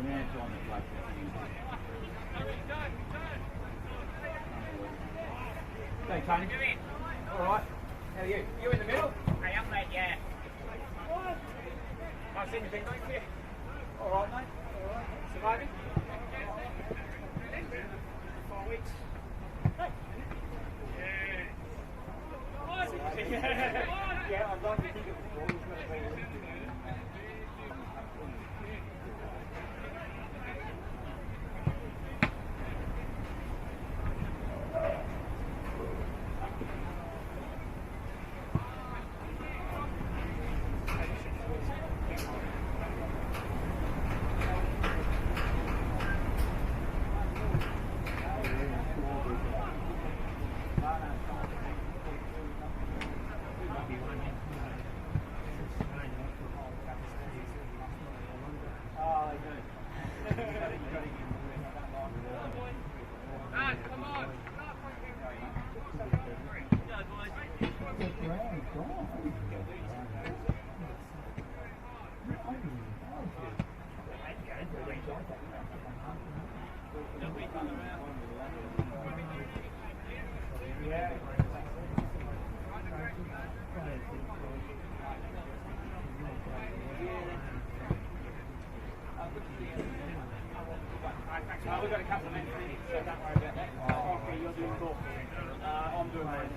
Hey, Tony. All right. How are you? You in the middle? I am, mate, yeah. What? How's things been going for you? All right, mate. All right. Surviving? 4 weeks. Yeah, I'd like to think it was always going to be Olympia. We've got a couple of minutes, so don't worry about that. Okay, you're doing cool. I'm doing mine.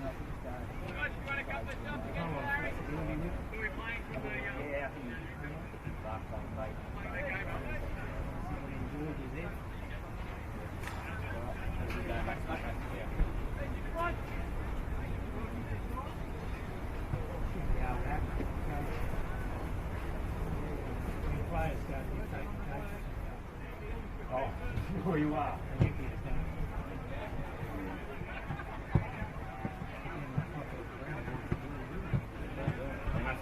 Yeah, I think last time, mate. Oh, where you are.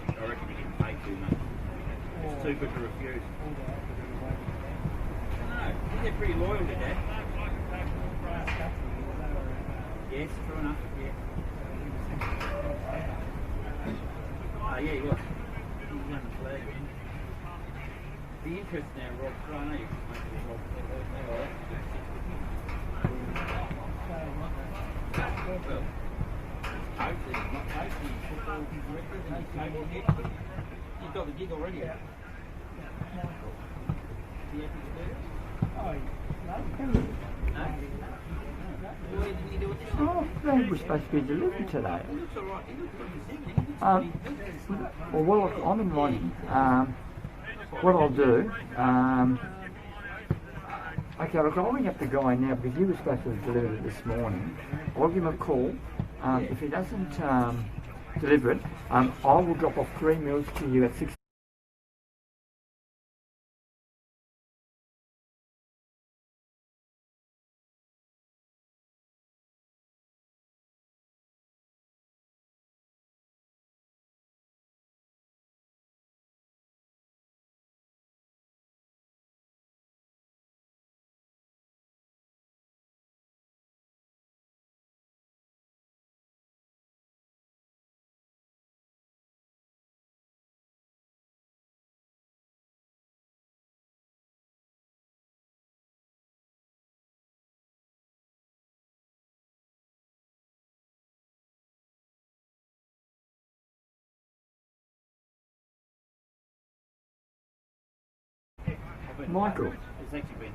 I reckon you didn't pay too much. It's too good to refuse. No, they're pretty loyal to Dad. Yes, true enough, yeah. Oh, yeah, he was. He was on the flag. The interest now, Rob, I know you can make it Rob. Well, totally, not totally. Football record, and he's table hit. You've got the gig already. Yeah. Are you happy to do it? Oh, no. No? Why didn't you do it this time? Oh, they were supposed to be delivered today. He looks alright. He looks pretty sick. Well, I'm in Ronnie. What I'll do, okay, look, I'll ring up the guy now because he was supposed to have delivered it this morning. I'll give him a call. If he doesn't deliver it, I will drop off 3 meals to you at 6. Michael. It's actually been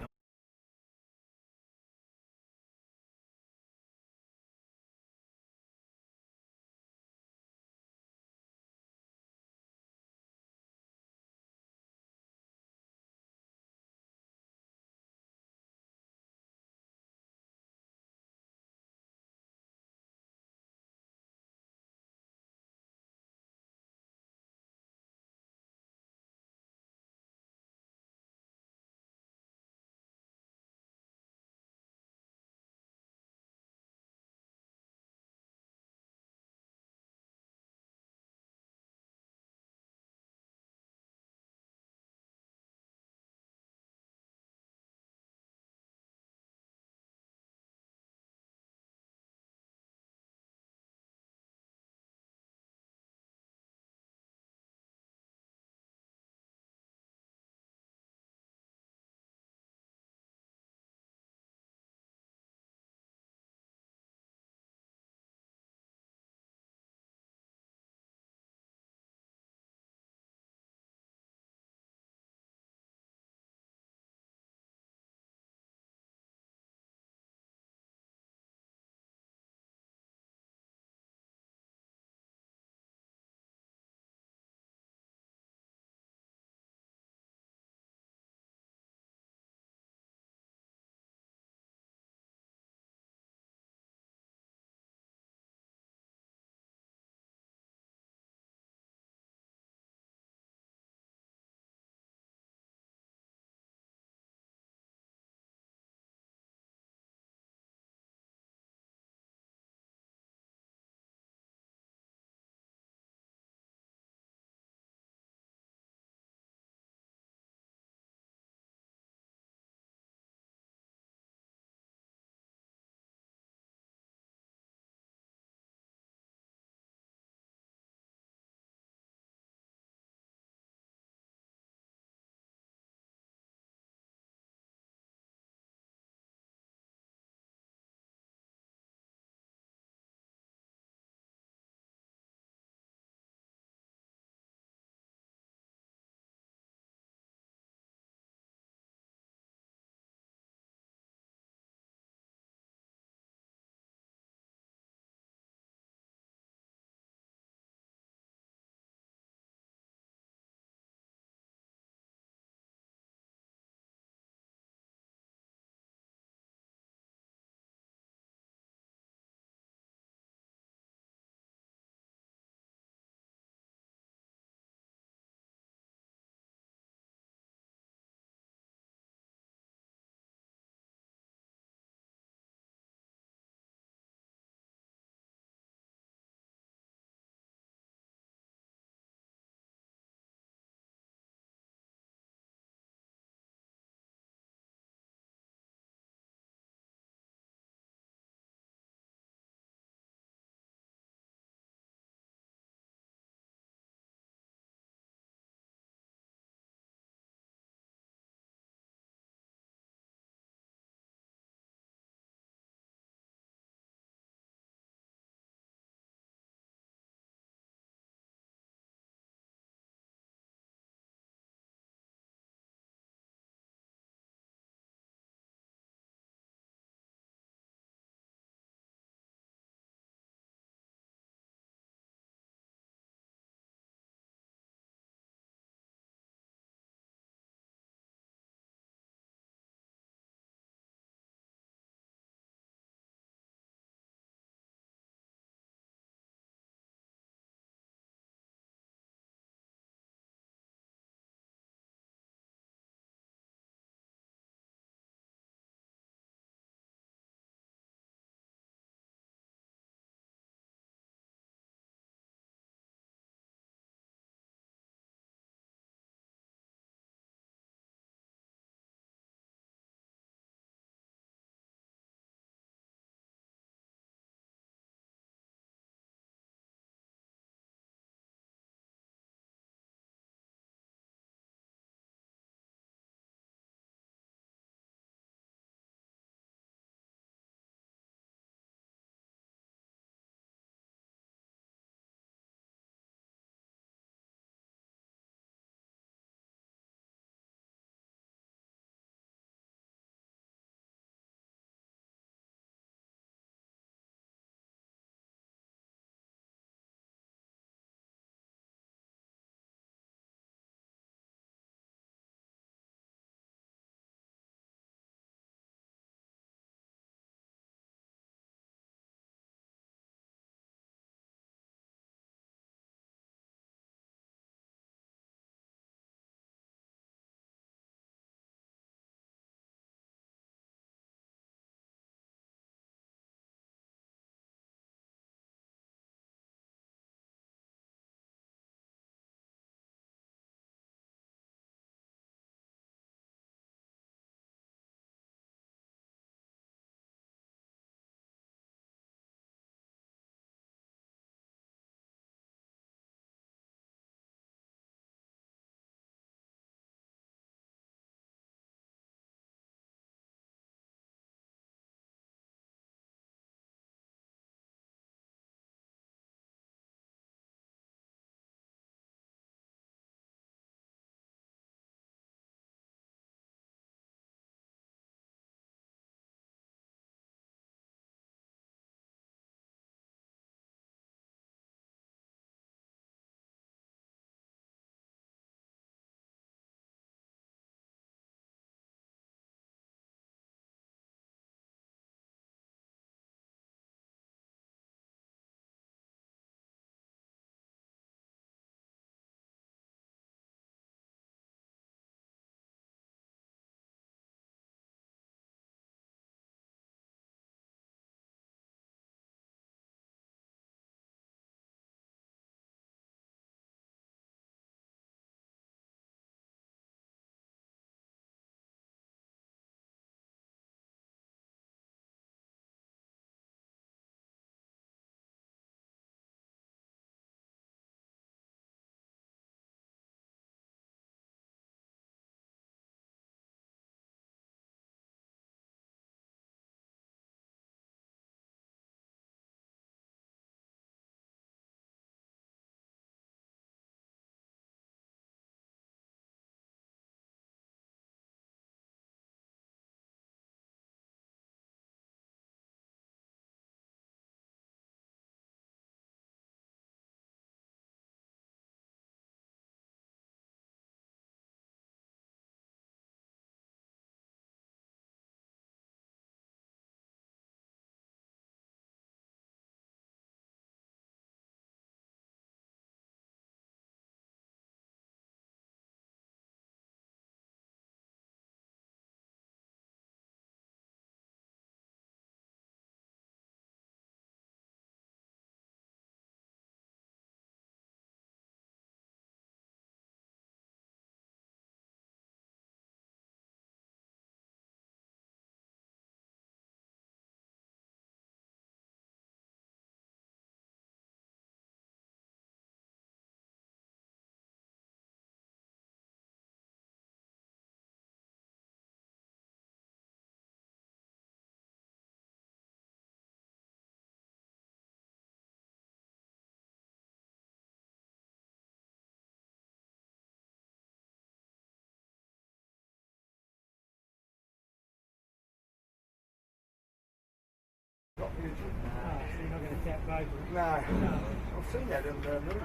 you're not going to tap both. No. I've seen that in the movies.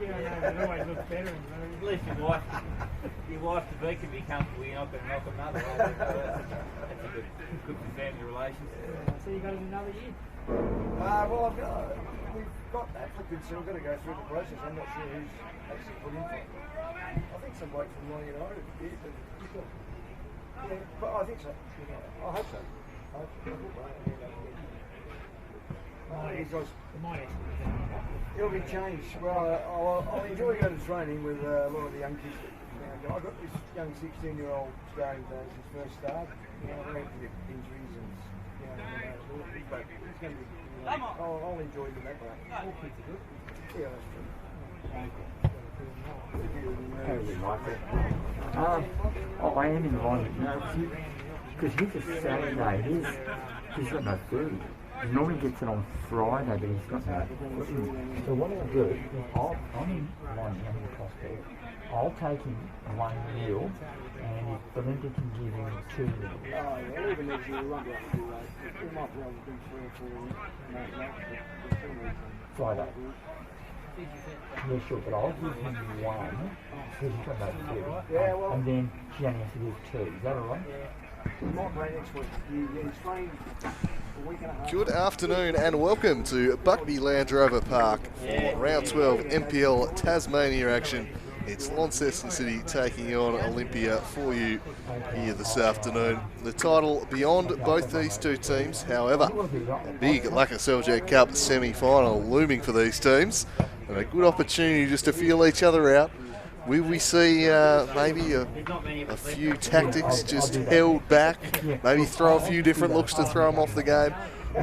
Yeah, I know, it always looks better in the At least your wife to be can be comfortable. You're not going to knock another one. That's a good for family relations. So you got it another year? Well, we've got that. So we've got to go through the process. I'm not sure who's actually put in for it. I think some bloke from Man United did, but yeah, but I think so. I hope so. I hope because it'll be changed. Well, I'll enjoy going to training with a lot of the young kids. I've got this young 16-year-old starting to his first start. We're going to get injuries and but it's going to be. I'll enjoy the that way. All kids are good. Yeah, that's true. Hey, Michael. I am in line. Because he's a Saturday. He's got no food. He normally gets it on Friday, but he's got no food. So what I'll do is I'm in line in the hospital. I'll take him one meal, and if Belinda can give him 2 meals. Oh, yeah, even if you won't be able to do that. We might be able to do 3 or 4 Friday. Yeah, sure, but I'll give him one, because he's got no food. Yeah, well, and then she only has to give 2. Is that alright? we might play next week. He's trained a week and a half. Good afternoon and welcome to Buckby Land Rover Park for round 12 NPL Tasmania action. It's Launceston City taking on Olympia for you here this afternoon. The title beyond both these two teams, however, a big Launceston Cup semi-final looming for these teams, and a good opportunity just to feel each other out. Will we see maybe a few tactics just held back, maybe throw a few different looks to throw them off the game?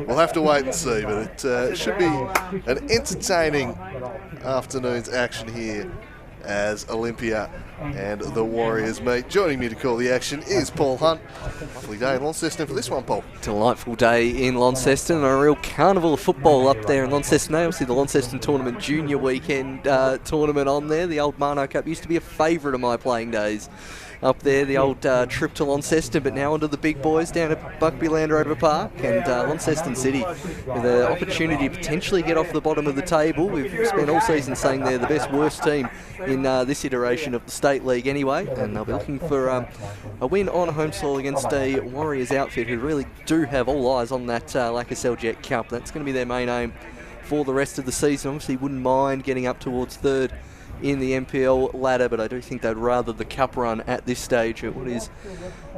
We'll have to wait and see, but it should be an entertaining afternoon's action here as Olympia and the Warriors meet. Joining me to call the action is Paul Hunt. Lovely day in Launceston for this one, Paul. Delightful day in Launceston, and a real carnival of football up there in Launceston. Obviously the Launceston Tournament Junior Weekend tournament on there. The old Marno Cup used to be a favourite of my playing days up there, the old trip to Launceston, but now onto the big boys down at Buckby Land Rover Park, and Launceston City with the opportunity to potentially get off the bottom of the table. We've spent all season saying they're the best worst team in this iteration of the State League anyway, and they'll be looking for a win on home soil against a Warriors outfit who really do have all eyes on that Launceston Cup. That's going to be their main aim for the rest of the season. Obviously wouldn't mind getting up towards third in the NPL ladder, but I do think they'd rather the cup run at this stage at what is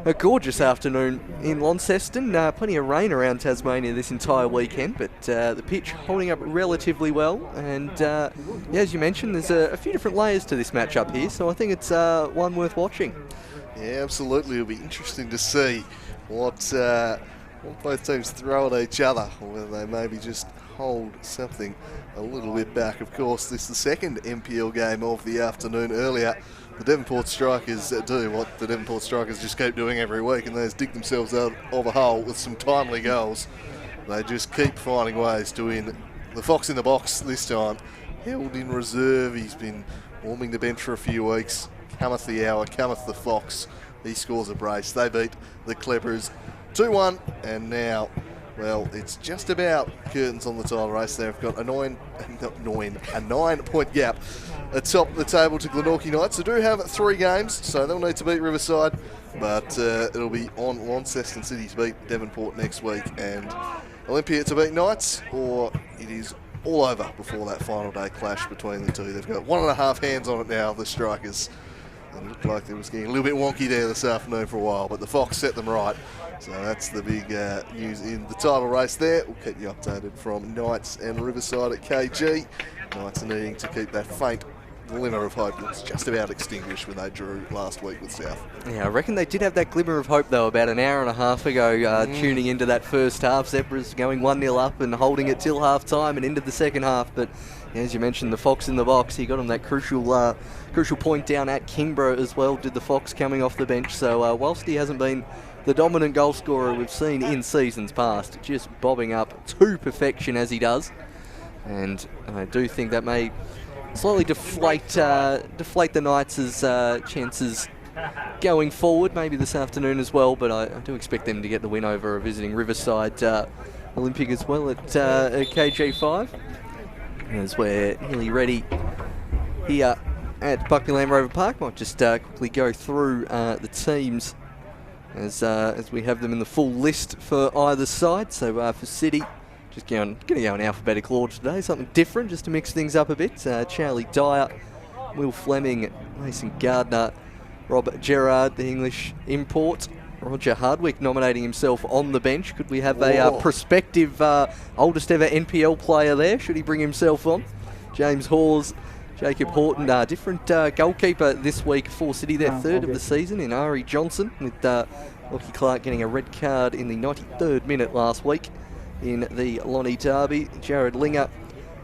a gorgeous afternoon in Launceston. Plenty of rain around Tasmania this entire weekend, but the pitch holding up relatively well, and yeah, as you mentioned, there's a few different layers to this matchup here, so I think it's one worth watching. Yeah, absolutely. It'll be interesting to see what both teams throw at each other, or whether they maybe just hold something a little bit back. Of course, this is the second NPL game of the afternoon. Earlier, the Devonport Strikers do what the Devonport Strikers just keep doing every week, and they just dig themselves out of a hole with some timely goals. They just keep finding ways to win. The Fox in the box this time, held in reserve. He's been warming the bench for a few weeks. Cometh the hour, cometh the Fox. He scores a brace. They beat the Clippers 2-1, and now, well, it's just about curtains on the title race. They've got a 9-point gap atop the table to Glenorchy Knights. They do have 3 games, so they'll need to beat Riverside, but it'll be on Launceston City to beat Devonport next week, and Olympia to beat Knights, or it is all over before that final day clash between the two. They've got 1.5 hands on it now, the Strikers. It looked like it was getting a little bit wonky there this afternoon for a while, but the Fox set them right. So that's the big news in the title race there. We'll keep you updated from Knights and Riverside at KG. Knights are needing to keep that faint glimmer of hope that's just about extinguished when they drew last week with South. Yeah, I reckon they did have that glimmer of hope though about an hour and a half ago, tuning into that first half. Zebras going 1-0 up and holding it till half time and into the second half, but as you mentioned, the Fox in the box, he got him that crucial point down at Kingborough as well, did the Fox coming off the bench. So whilst he hasn't been the dominant goal scorer we've seen in seasons past, just bobbing up to perfection as he does, and I do think that may slightly deflate the Knights' chances going forward, maybe this afternoon as well, but I do expect them to get the win over a visiting Riverside Olympic as well at KG5. As we're nearly ready here at Buckley Land Rover Park. Might just quickly go through the teams as we have them in the full list for either side. So for City, just going to go in alphabetical order today, something different just to mix things up a bit. Charlie Dyer, Will Fleming, Mason Gardner, Rob Gerard, the English import. Roger Hardwick nominating himself on the bench. Could we have a prospective oldest ever NPL player there? Should he bring himself on? James Hawes, Jacob Horton, different goalkeeper this week for City, their third of the season in Ari Johnson, with Lockie Clark getting a red card in the 93rd minute last week in the Lonnie Derby. Jared Linger,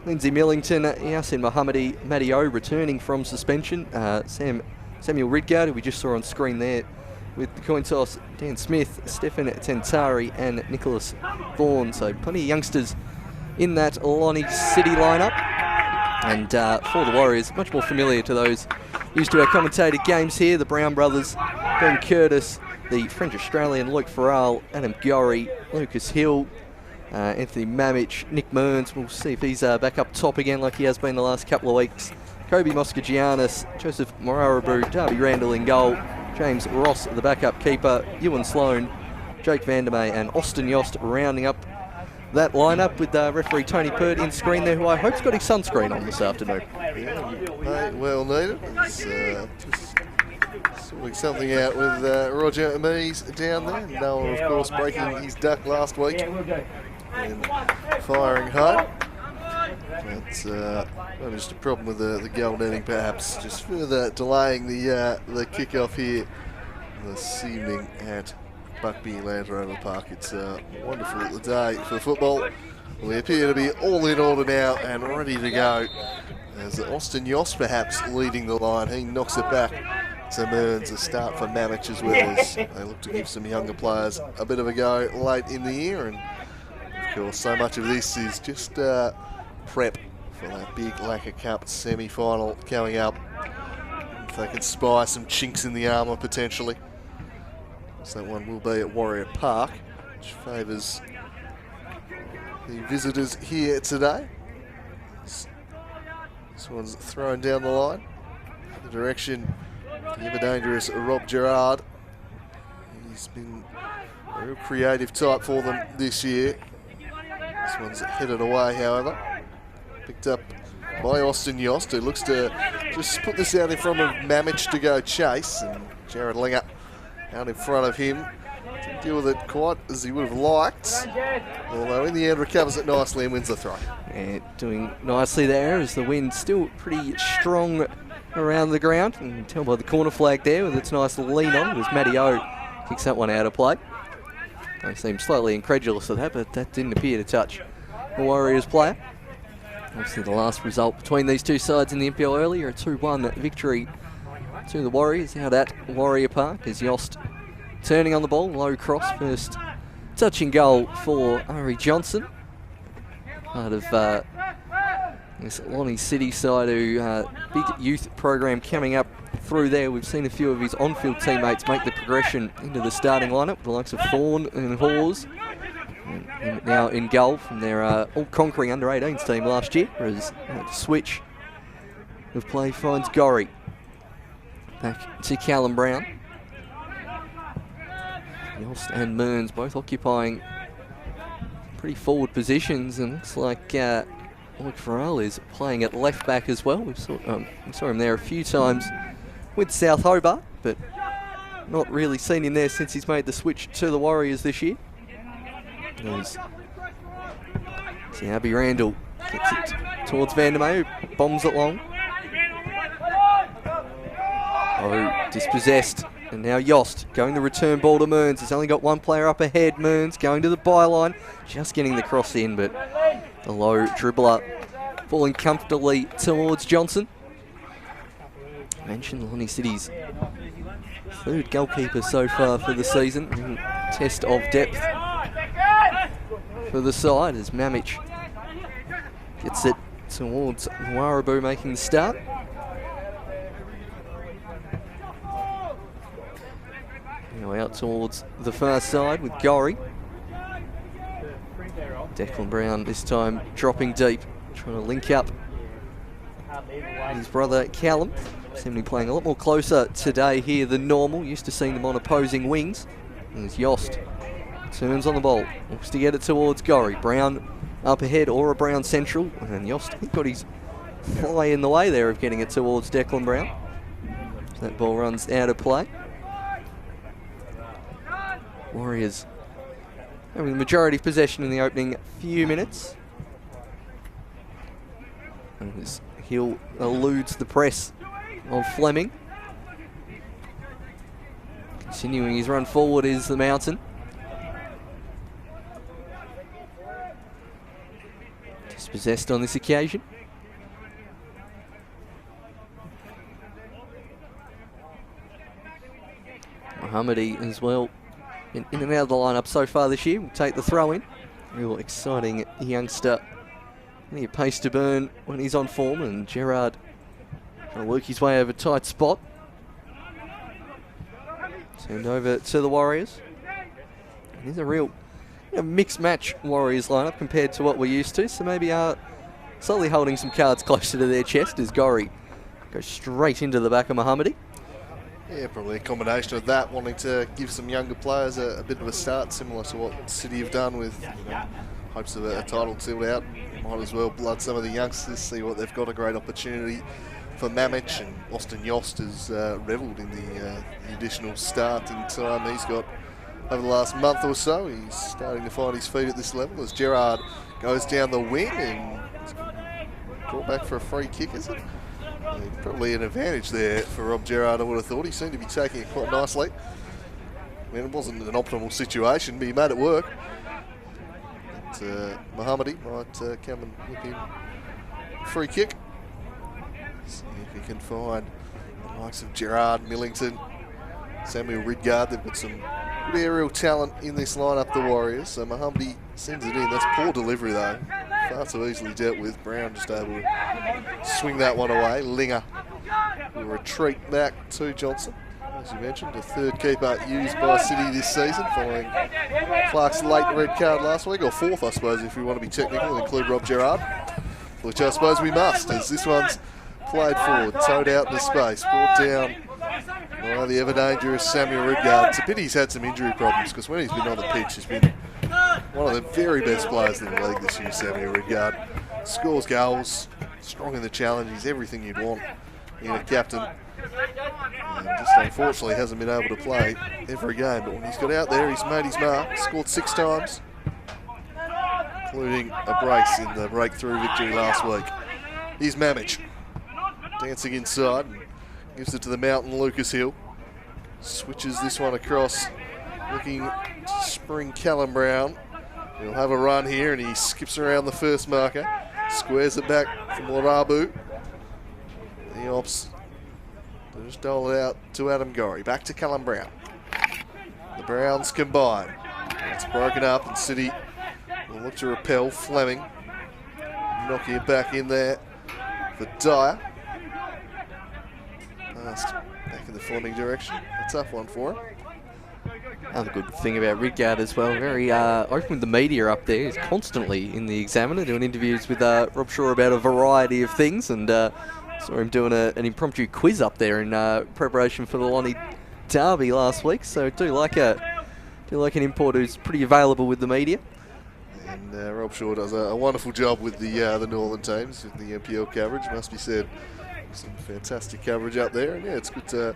Lindsay Millington, Yasin Mohammadi, Matty O returning from suspension. Samuel Ridgard, who we just saw on screen there with the coin toss, Dan Smith, Stefan Tentari and Nicholas Vaughan. So plenty of youngsters in that Lonnie City lineup. And for the Warriors, much more familiar to those used to our commentated games here, the Brown brothers, Ben Curtis, the French-Australian Luke Farrell, Adam Gorry, Lucas Hill, Anthony Mamich, Nick Mearns. We'll see if he's back up top again like he has been the last couple of weeks. Kobe Moskagiannis, Joseph Morarabu, Darby Randall in goal, James Ross, the backup keeper, Ewan Sloan, Jake Vandermeer and Austin Yost rounding up that lineup with referee Tony Pert in screen there, who I hope's got his sunscreen on this afternoon. Yeah, well needed. It's just sorting something out with Roger Amies down there. Noah, of course, breaking his duck last week and firing home. That's well, just a problem with the goal netting, perhaps. Just further delaying the kick-off here this evening at Buckby Land Rover Park. It's a wonderful day for football. We appear to be all in order now and ready to go. As Austin Yost perhaps leading the line. He knocks it back to Mearns. A start for Mamich as well, as they look to give some younger players a bit of a go late in the year. And of course, so much of this is just prep for that big Lacquer Cup semi-final coming up. If they can spy some chinks in the armour potentially. So that one will be at Warrior Park, which favours the visitors here today. This one's thrown down the line. The direction, the ever dangerous Rob Gerard. He's been a real creative type for them this year. This one's headed away, however. Picked up by Austin Yost, who looks to just put this out in front of Mamich to go chase. And Jared Linger out in front of him to deal with it quite as he would have liked. Although in the end recovers it nicely and wins the throw. Yeah, doing nicely there as the wind's still pretty strong around the ground. And you can tell by the corner flag there with its nice lean on as Matty O kicks that one out of play. They seem slightly incredulous of that, but that didn't appear to touch the Warriors player. Obviously the last result between these two sides in the NPL earlier, a 2-1 victory to the Warriors out at Warrior Park as Yost turning on the ball, low cross, first touching goal for Ari Johnson. Part of this Lonnie City side, who big youth program coming up through there. We've seen a few of his on-field teammates make the progression into the starting lineup, the likes of Thorne and Hawes. And now in goal from their all-conquering under-18s team last year, as the switch of play finds Gorry. Back to Callum Brown. Yost and Mearns both occupying pretty forward positions, and looks like Luke Farrell is playing at left back as well. We saw him there a few times with South Hobart, but not really seen him there since he's made the switch to the Warriors this year. Darby Randall gets it towards Vandermeer, who bombs it long. Oh, dispossessed. And now Yost going the return ball to Mearns. He's only got one player up ahead. Mearns going to the byline, just getting the cross in, but the low dribbler falling comfortably towards Johnson. I mentioned Lonnie City's third goalkeeper so far for the season. Test of depth for the side as Mamich gets it towards Warabu making the start. Now out towards the far side with Gorry. Declan Brown this time dropping deep, trying to link up his brother Callum. Seem to be playing a lot more closer today here than normal. Used to seeing them on opposing wings. And as Yost turns on the ball, looks to get it towards Gorry. Brown up ahead, or a Brown central, and Yost got his fly in the way there of getting it towards Declan Brown. That ball runs out of play. Warriors having the majority of possession in the opening few minutes. And as Hill eludes the press of Fleming. Continuing his run forward is the Mountain. Dispossessed on this occasion. Mohammadi as well, in and out of the lineup so far this year, will take the throw in. Real exciting youngster. Plenty of pace to burn when he's on form, and Gerard trying to work his way over a tight spot. Turned over to the Warriors. And here's a real mixed match Warriors lineup compared to what we're used to, so maybe slowly holding some cards closer to their chest as Gorry goes straight into the back of Mohammadi. Yeah, probably a combination of that, wanting to give some younger players a bit of a start, similar to what City have done with hopes of a title sealed out. Might as well blood some of the youngsters, see what they've got. A great opportunity for Mamich, and Austin Yost has revelled in the additional starting time he's got over the last month or so. He's starting to find his feet at this level as Gerard goes down the wing and brought back for a free kick, is it? Probably an advantage there for Rob Gerard, I would have thought. He seemed to be taking it quite nicely. I mean, it wasn't an optimal situation, but he made it work. But Mohammadi might come and whip in a free kick. See if he can find the likes of Gerard, Millington, Samuel Ridgard. They've got some good aerial talent in this lineup, the Warriors. So Mohammadi sends it in. That's poor delivery though. Far too easily dealt with. Brown just able to swing that one away. Linger will retreat back to Johnson. As you mentioned, the third keeper used by City this season, following Clark's late red card last week, or fourth, I suppose, if we want to be technical and include Rob Gerard, which I suppose we must, as this one's played forward, towed out into space, brought down by the ever-dangerous Samuel Ridgard. It's a pity he's had some injury problems, because when he's been on the pitch, he's been one of the very best players in the league this year, Samuel Ridgard. Scores goals, strong in the challenge, he's everything you'd want in a captain. And just unfortunately hasn't been able to play every game, but when he's got out there, he's made his mark, scored 6 times, including a brace in the breakthrough victory last week. Here's Mamich, dancing inside, and gives it to the Mountain, Lucas Hill. Switches this one across, looking to spring Callum Brown. He'll have a run here, and he skips around the first marker, squares it back from Larabu. He opts to just dole it out to Adam Gorry. Back to Callum Brown. The Browns combine. It's broken up, and City will look to repel Fleming. Knocking it back in there for Dyer. Passed back in the Fleming direction. A tough one for him. Another good thing about Ridgard as well, very open with the media up there. He's constantly in the Examiner doing interviews with Rob Shaw about a variety of things, and saw him doing an impromptu quiz up there in preparation for the Lonnie Derby last week. So do like an import who's pretty available with the media. And Rob Shaw does a wonderful job with the Northern teams, with the NPL coverage, must be said. Some fantastic coverage up there, and yeah, it's good to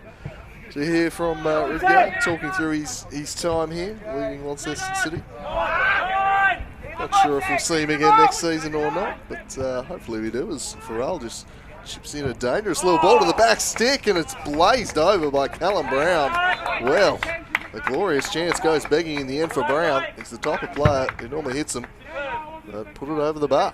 hear from Ridgard talking through his time here, leading Launceston City. Not sure if we'll see him again next season or not, but hopefully we do, as Farrell just chips in a dangerous little ball to the back stick, and it's blazed over by Callum Brown. Well, a glorious chance goes begging in the end for Brown. He's the type of player who normally hits them, but put it over the bar.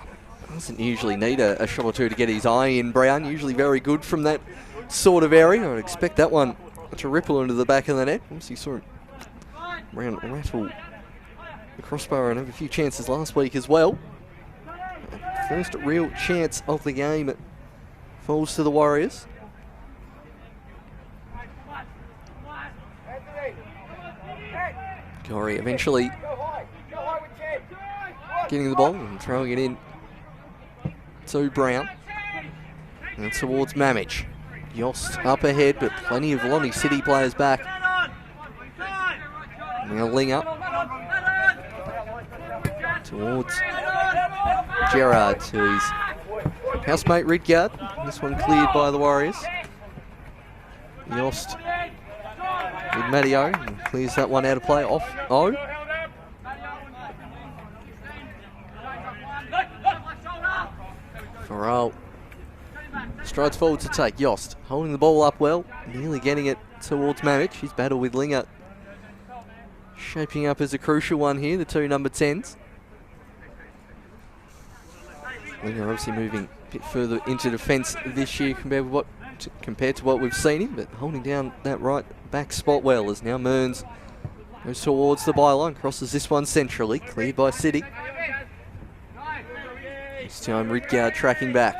Doesn't usually need a shot or two to get his eye in, Brown. Usually very good from that sort of area. I would expect that one to ripple into the back of the net. Obviously saw him Brown rattle the crossbar and have a few chances last week as well. First real chance of the game falls to the Warriors. Gorry eventually getting the ball and throwing it in to Brown. And towards Mamich. Yost up ahead, but plenty of Lonnie City players back. Now Ling up. Towards Gerard to his housemate Ridgard. This one cleared by the Warriors. Yost with Matteo and clears that one out of play off O. Farrell strides forward to take. Yost holding the ball up well, nearly getting it towards Mamich. His battle with Linger shaping up as a crucial one here, the two number 10s. Linger obviously moving a bit further into defence this year compared to what we've seen him, but holding down that right back spot well as now Mearns goes towards the byline, crosses this one centrally, cleared by City. This time Ridgard tracking back.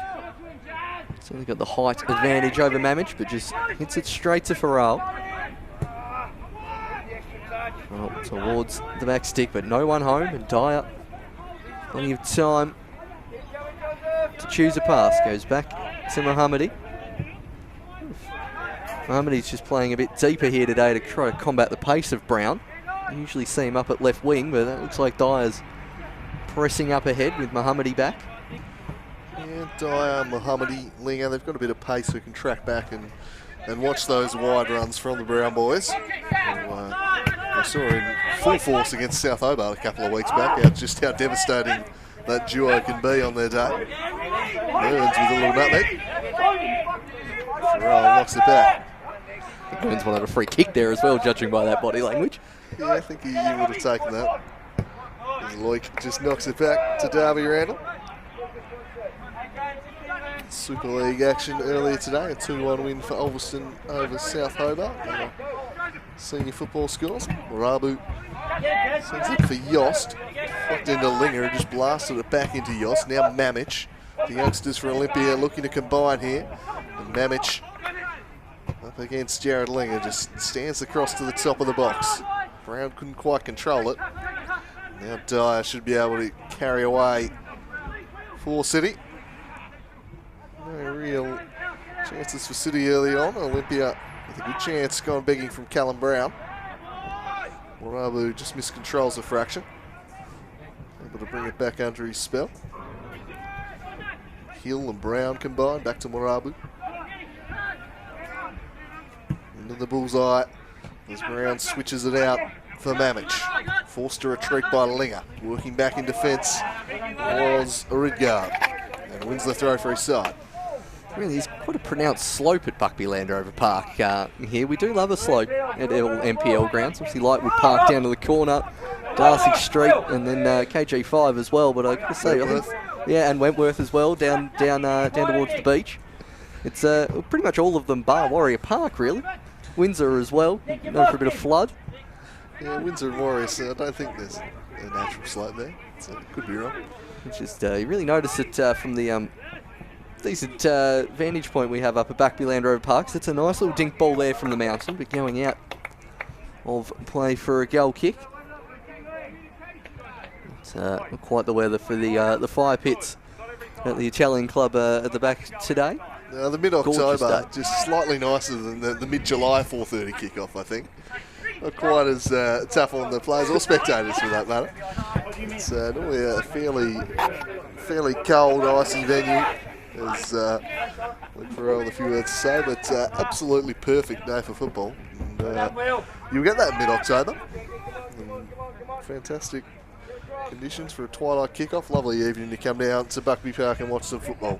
Certainly got the height advantage over Mamich, but just hits it straight to Farrell. Well, towards the back stick, but no one home, and Dyer plenty of time to choose a pass. Goes back to Mohammadi. Mohammadi's just playing a bit deeper here today to try to combat the pace of Brown. You usually see him up at left wing, but that looks like Dyer's pressing up ahead with Mohammadi back. Yeah, Dyer, Mohammadi, Linger, they've got a bit of pace who can track back and watch those wide runs from the Brown boys. We saw in full force against South Hobart a couple of weeks back, just how devastating that duo can be on their day. Mearns with a little nutmeg. Farrell knocks it back. I think Mearns wanted a free kick there as well, judging by that body language. Yeah, I think he would have taken that. As Loic just knocks it back to Darby Randall. Super League action earlier today, a 2-1 win for Ulverston over South Hobart. Senior football scores. Morabu sends it for Yost. Flicked into Linger and just blasted it back into Yost. Now Mamich. The youngsters for Olympia looking to combine here. And Mamich up against Jared Linger, just stands across to the top of the box. Brown couldn't quite control it. Now Dyer should be able to carry away for City. No real chances for City early on. Olympia with a good chance going begging from Callum Brown. Morabu just miscontrols a fraction. Able to bring it back under his spell. Hill and Brown combined, back to Morabu. Into the bullseye as Brown switches it out for Mamich. Forced to retreat by Linger. Working back in defence was Ridgard. And wins the throw for his side. Really is quite a pronounced slope at Buckby Land Rover Park here. We do love a slope at all NPL grounds. Obviously Lightwood Park down to the corner, Darcy Street, and then KG5 as well. But I gotta say, yeah, and Wentworth as well, down towards the beach. It's pretty much all of them bar Warrior Park, really. Windsor as well, known for a bit of flood. Yeah, Windsor and Warriors, I don't think there's a natural slope there. So could be wrong. It's just, you really notice it from the decent vantage point we have up at Buckby Land Rover Park. So it's a nice little dink ball there from the mountain, but going out of play for a goal kick. It's not quite the weather for the fire pits at the Italian club at the back today. The mid-October, just slightly nicer than the mid-July 4:30 kickoff, I think. Not quite as tough on the players or spectators for that matter. It's normally a fairly cold, icy venue, as look for all the few words to say, but absolutely perfect day for football. And, you'll get that mid-October. Fantastic conditions for a twilight kickoff. Lovely evening to come down to Buckby Park and watch some football.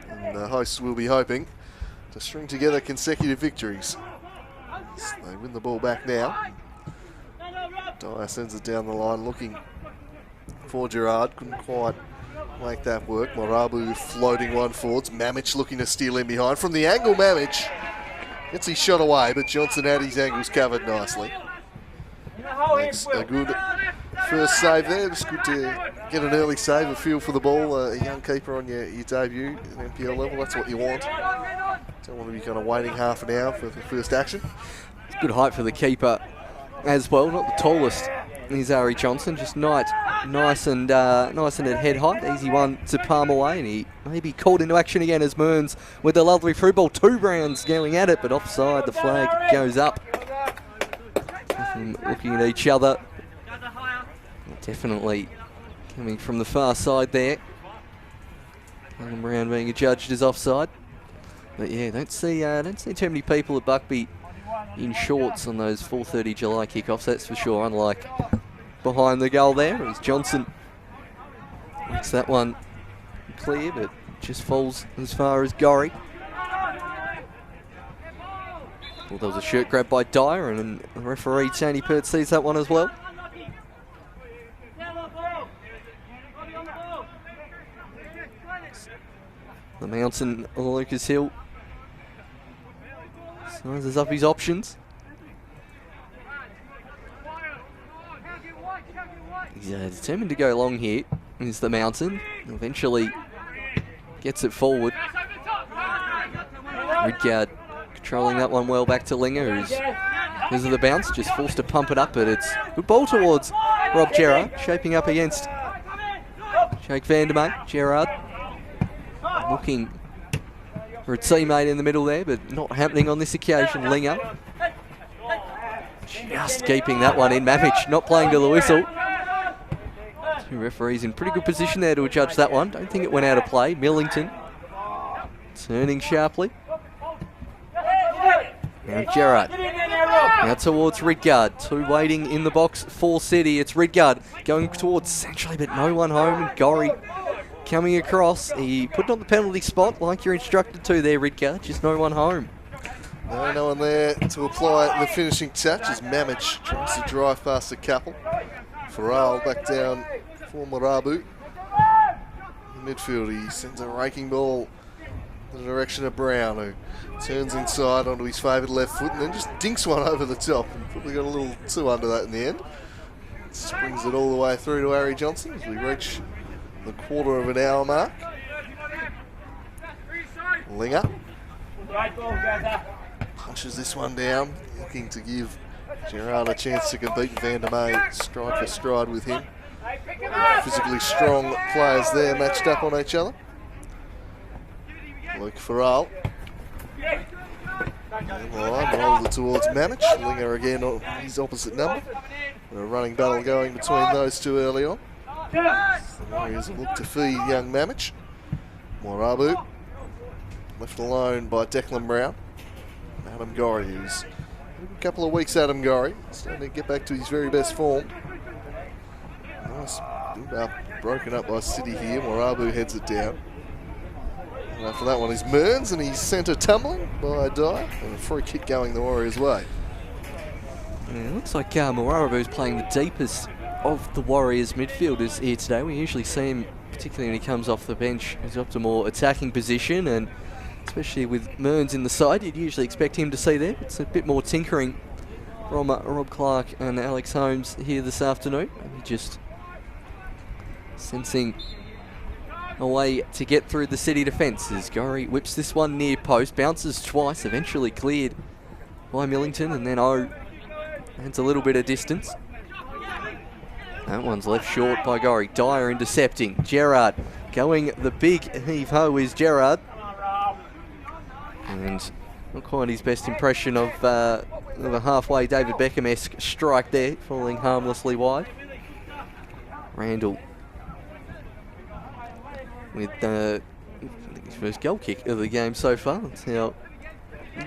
And the hosts will be hoping to string together consecutive victories. So they win the ball back now. Dyer sends it down the line looking for Gerard. Couldn't quite make that work. Morabu floating one forwards. Mamich looking to steal in behind. From the angle, Mamich gets his shot away, but Johnson had his angles covered nicely. Makes a good first save there. Just good to get an early save, a feel for the ball. A young keeper on your debut at NPL level, that's what you want. Don't want to be kind of waiting half an hour for the first action. Good height for the keeper as well. Not the tallest is Ari Johnson, just nice and at head height. Easy one to palm away, and he may be called into action again as Mearns with the lovely through ball. 2 Browns going at it, but offside. The flag goes up. Looking at each other. Definitely coming from the far side there. Callum Brown being adjudged as offside. But yeah, don't see too many people at Buckby in shorts on those 4:30 July kickoffs, that's for sure, unlike behind the goal there as Johnson makes that one clear, but just falls as far as Gorry. Well, there was a shirt grab by Dyer, and the referee Tony Pert sees that one as well. The Mountain Lucas Hill sizes up his options. He's determined to go long here. Is the Mountain. Eventually gets it forward. Ridgard controlling that one well back to Linger, who's, because of the bounce, just forced to pump it up, but it's good ball towards Rob Gerard, shaping up against Jake Vandermeer. Gerard looking for a teammate in the middle there, but not happening on this occasion. Linger just keeping that one in. Mamich not playing to the whistle. 2 referees in pretty good position there to judge that one. Don't think it went out of play. Millington turning sharply. Now Gerard. Now towards Ridgard. 2 waiting in the box for City. It's Ridgard going towards Sanctuary, but no one home. And Gorry coming across. He put it on the penalty spot like you're instructed to there, Ridgard. Just no one home. No one there to apply the finishing touch as Mamich tries to drive past a couple. Farrell back down for Marabu. In midfield, he sends a raking ball in the direction of Brown, who turns inside onto his favourite left foot and then just dinks one over the top. And probably got a little too under that in the end. Springs it all the way through to Ari Johnson as we reach the quarter of an hour mark. Linger punches this one down, looking to give Gerard a chance to compete. Vandermeer stride for stride with him. Physically strong players there matched up on each other. Luke Farrell. Rolled it towards Mamich. Linger again on his opposite number. And a running battle going between those two early on. The Warriors look to feed young Mamich. Morabu left alone by Declan Brown. Adam Gorry, who's a couple of weeks Adam Gorry, starting to get back to his very best form. Nice build-up, broken up by City here. Morabu heads it down. And after that one is Mearns, and he's centre tumbling by Dyer. And a free kick going the Warriors' way. Yeah, it looks like Morabu's playing the deepest of the Warriors midfielders here today. We usually see him, particularly when he comes off the bench, he's up to more attacking position, and especially with Mearns in the side, you'd usually expect him to see there. It's a bit more tinkering from Rob Clark and Alex Holmes here this afternoon. Maybe just sensing a way to get through the City defence as Gorry whips this one near post, bounces twice, eventually cleared by Millington, and then adds a little bit of distance. That one's left short by Gorry. Dyer intercepting. Gerard going the big heave-ho is Gerard. And not quite his best impression of a halfway David Beckham-esque strike there, falling harmlessly wide. Randall with his first goal kick of the game so far. That's how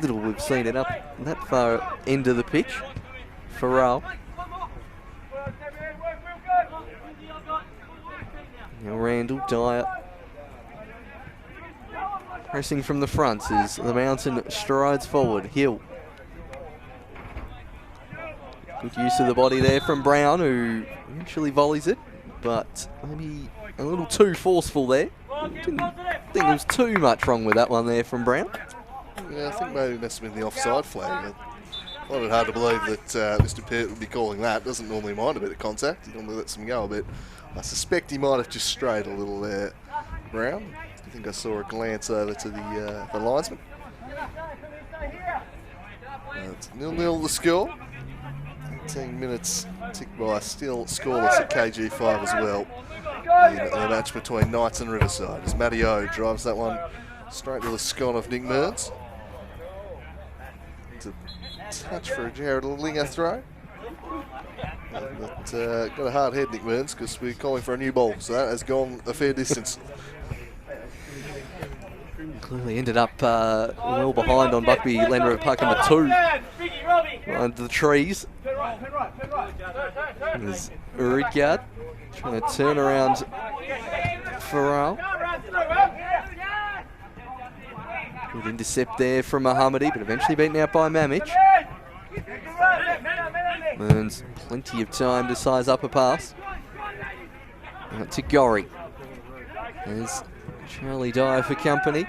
little we've seen it up that far end of the pitch. Farrell. Now Randall, Dyer. Pressing from the front as the Mountain strides forward. Hill. Good use of the body there from Brown, who eventually volleys it, but maybe a little too forceful there. Didn't think there was too much wrong with that one there from Brown. Yeah, I think maybe it must have been the offside flag. I find it hard to believe that Mr. Peart would be calling that. Doesn't normally mind a bit of contact. He normally lets them go a bit. I suspect he might have just strayed a little there, Brown. I think I saw a glance over to the linesman. It's 0-0 the score. 18 minutes tick by, still scoreless at KG5 as well in the match between Knights and Riverside, as Matty O drives that one straight to the scone of Nick Mearns. It's a touch for a Jared Linger throw. But got a hard head, Nick Mearns, because we're calling for a new ball, so that has gone a fair distance. Clearly ended up well behind on Buckby Land Rover Park number 2. Under the trees. There's Ridgard trying to turn around Farrell. Good intercept there from Mohammadi, but eventually beaten out by Mamic. Mearns plenty of time to size up a pass. Out to Gorry. There's Charlie Dyer for company.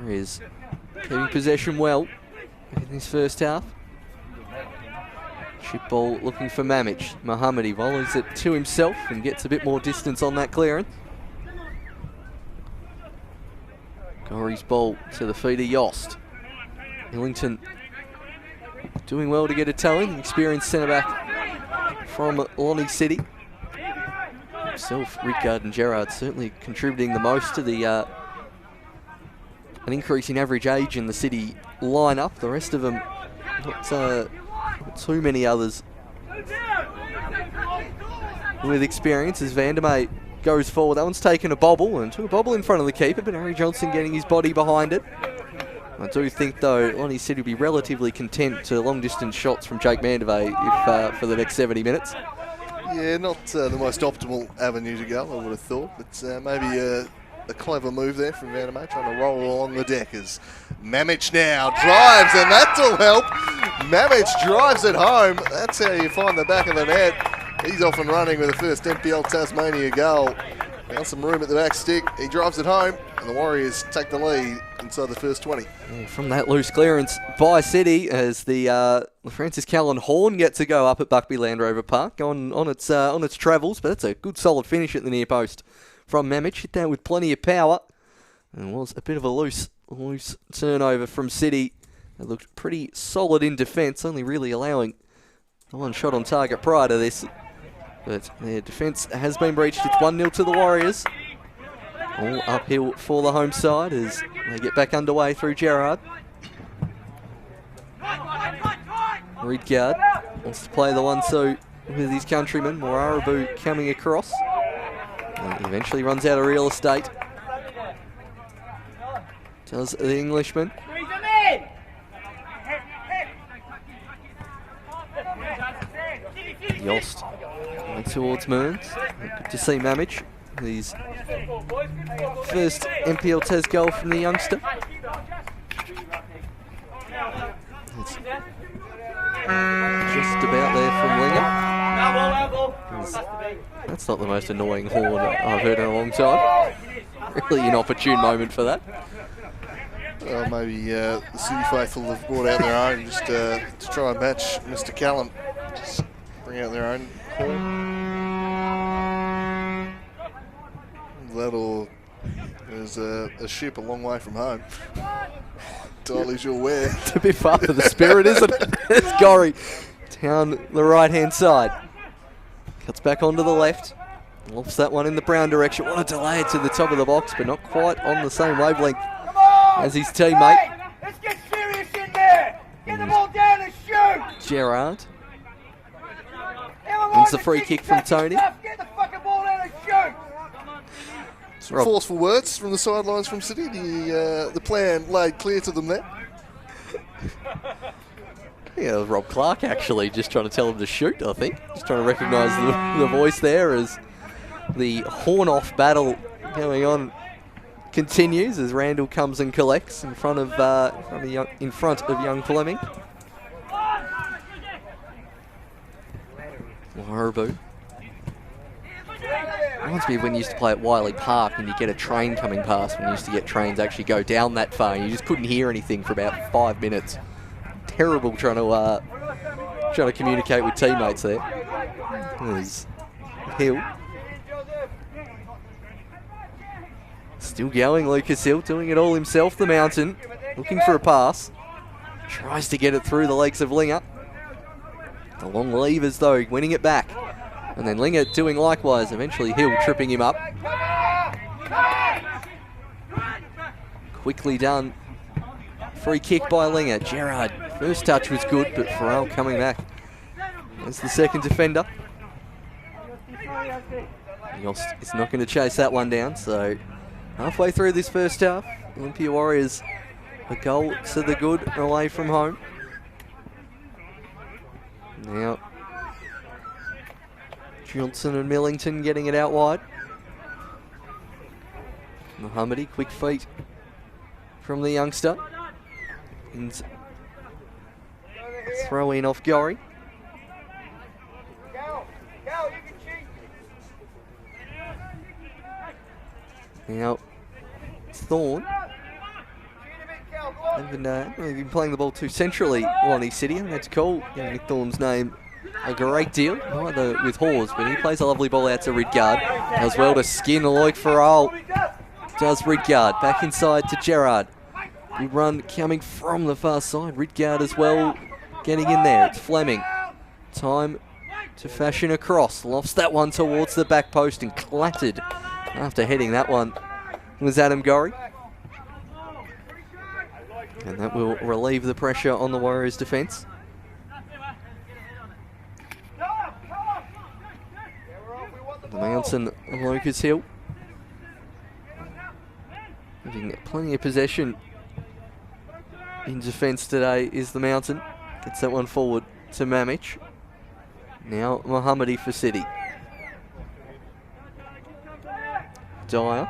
Warriors keeping possession well in this first half. Chip ball looking for Mamic. Mohammadi volleys it to himself and gets a bit more distance on that clearance. Gorry's ball to the feet of Yost. Millington doing well to get a towing. Experienced centre-back from Lonnie City. Himself, Rickard and Gerard certainly contributing the most to the an increase in average age in the City lineup. The rest of them, not too many others with experience as Vandermeer goes forward. That one's taken a bobble and took a bobble in front of the keeper, but Harry Johnson getting his body behind it. I do think, though, Lonnie City will be relatively content to long-distance shots from Jake Mandevey if, for the next 70 minutes. Yeah, not the most optimal avenue to go, I would have thought, but maybe a clever move there from Vandermeer, trying to roll along the deck as Mamic now drives, and that'll help. Mamic drives it home. That's how you find the back of the net. He's off and running with the first NPL Tasmania goal. Now some room at the back stick. He drives it home, and the Warriors take the lead inside the first 20. Yeah, from that loose clearance by City, as the Francis Callan Horn gets to go up at Buckby Land Rover Park on its travels, but that's a good solid finish at the near post from Mamic. Hit that with plenty of power, and was a bit of a loose turnover from City. They looked pretty solid in defence, only really allowing one shot on target prior to this. But their defence has been breached. It's 1-0 to the Warriors. All uphill for the home side as they get back underway through Gerard. Ridgard wants to play the 1-2 with his countryman. Morarabu coming across. And eventually runs out of real estate. Does the Englishman. Yost going towards Mearns. Good to see Mamic. His first NPL Tas goal from the youngster. It's just about there from Linger. That's not the most annoying horn I've heard in a long time. Really inopportune moment for that. Maybe the City faithful have brought out their own just to try and match Mr. Callan. Just bring out their own horn. That or there's a ship a long way from home. Entirely sure where. It's a bit far for the Spirit, isn't it? It's Gorry down the right-hand side. Cuts back onto the left. Lofts that one in the Brown direction. Want to delay it to the top of the box, but not quite on the same wavelength as his teammate. Hey, let's get serious in there. Get the ball down and shoot. Gerard wins the free kick from Tony. Get the fucking ball down and shoot. Some forceful words from the sidelines from City. The plan laid clear to them there. Yeah, Rob Clark actually just trying to tell him to shoot, I think. Just trying to recognise the voice there as the horn-off battle going on continues as Randall comes and collects in front of young Fleming. Warabu. Reminds me of when you used to play at Wiley Park and you get a train coming past, when you used to get trains actually go down that far and you just couldn't hear anything for about 5 minutes. Terrible trying to communicate with teammates there. There's Hill. Still going, Lucas Hill, doing it all himself, the mountain. Looking for a pass. Tries to get it through the legs of Linger. The long levers though, winning it back. And then Linger doing likewise. Eventually Hill tripping him up. Quickly done. Free kick by Linger. Gerard, first touch was good, but Farrell coming back as the second defender. Yost is not going to chase that one down, so halfway through this first half, Olympia Warriors a goal to the good away from home. Now, Johnson and Millington getting it out wide. Mohammadi, quick feet from the youngster. And throw in off Gorry. Now, Thorne. They've been playing the ball too centrally, Lonnie City, and that's cool. Nick Thorne's name a great deal, neither with Hawes, but he plays a lovely ball out to Ridgard. As well to skin Loic Farrell. Does Ridgard. Back inside to Gerard. Good run coming from the far side. Ridgard as well getting in there. It's Fleming. Time to fashion a cross. Lofts that one towards the back post and clattered after heading that one was Adam Gorry. And that will relieve the pressure on the Warriors' defence. The Mountain and Lucas Hill having plenty of possession in defence today is the Mountain. Gets that one forward to Mamic. Now Mohammadi for City. Dyer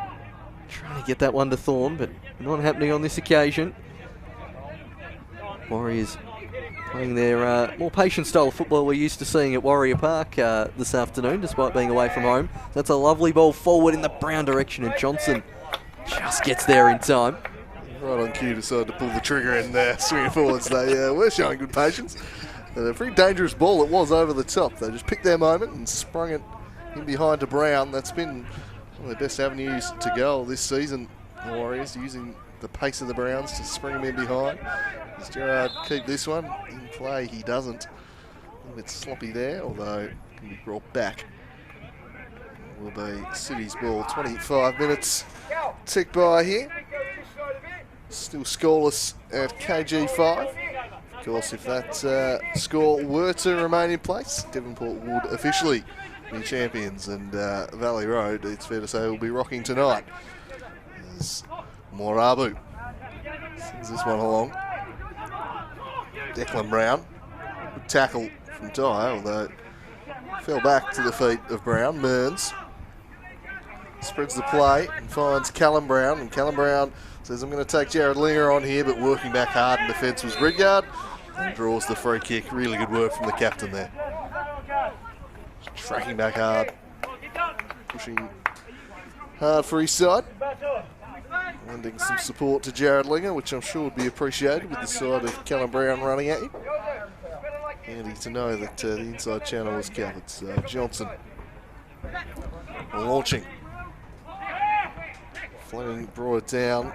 trying to get that one to Thorne, but not happening on this occasion. Warriors playing their more patient style of football we're used to seeing at Warrior Park this afternoon, despite being away from home. That's a lovely ball forward in the Brown direction, and Johnson just gets there in time. Right on cue, decided to pull the trigger and swing it forwards. They were showing good patience. A very dangerous ball it was over the top. They just picked their moment and sprung it in behind to Brown. That's been one of the best avenues to goal this season. The Warriors using the pace of the Browns to spring them in behind. Does Gerard keep this one in play? He doesn't. A little bit sloppy there, although it can be brought back. Will be City's ball. 25 minutes tick by here. Still scoreless at KG5. Of course, if that score were to remain in place, Devonport would officially be champions, and Valley Road, it's fair to say, will be rocking tonight. As Morabu sends this one along. Declan Brown, good tackle from Dyer, although it fell back to the feet of Brown. Mearns spreads the play and finds Callum Brown, and Callum Brown says, I'm going to take Jared Linger on here, but working back hard in defence was Ridgard, and draws the free kick. Really good work from the captain there. Tracking back hard, pushing hard for his side. Lending some support to Jared Linger, which I'm sure would be appreciated with the side of Callum Brown running at you. Handy to know that the inside channel was covered. So Johnson launching. Fleming brought it down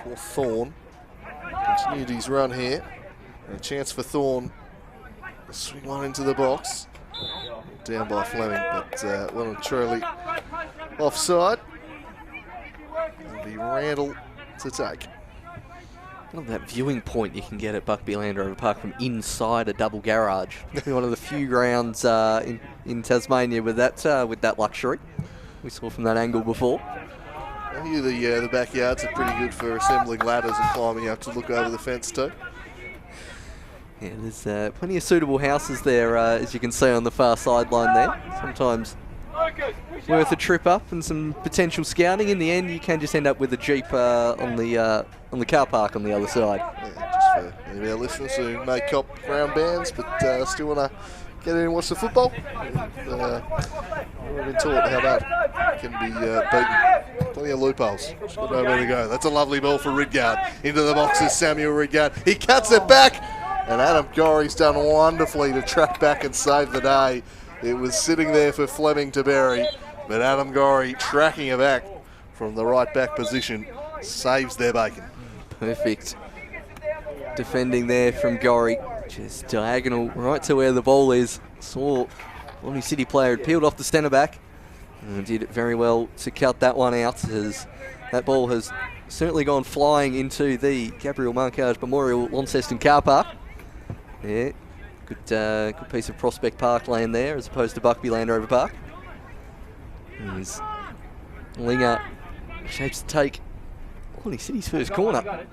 for Thorne. Continued his run here. And a chance for Thorne to swing one into the box. Down by Fleming, but well and truly offside. It'll be Randall to take. I love that viewing point you can get at Buckby Land Rover Park from inside a double garage. One of the few grounds in Tasmania with that luxury. We saw from that angle before. I hear the backyards are pretty good for assembling ladders and climbing up to look over the fence too. Yeah, there's plenty of suitable houses there, as you can see on the far sideline there. Sometimes worth a trip up and some potential scouting. In the end, you can just end up with a Jeep on the car park on the other side. Yeah, just for any of our listeners who may cop ground bands but still want to get in and watch the football. We've been taught how that can be beaten. Plenty of loopholes. Just got nowhere to go. That's a lovely ball for Ridgard. Into the boxes, Samuel Ridgard. He cuts it back, and Adam Gorry's done wonderfully to track back and save the day. It was sitting there for Fleming to bury, but Adam Gorry tracking it back from the right back position saves their bacon. Perfect. defending there from Gorry. Just diagonal right to where the ball is. Saw Lonnie City player had peeled off the centre back and did it very well to cut that one out, as that ball has certainly gone flying into the Gabriel Marcage Memorial Launceston car park. Yeah, good piece of Prospect Park land there as opposed to Buckby Land Rover Park. As Linger shapes to take Lonnie City's first corner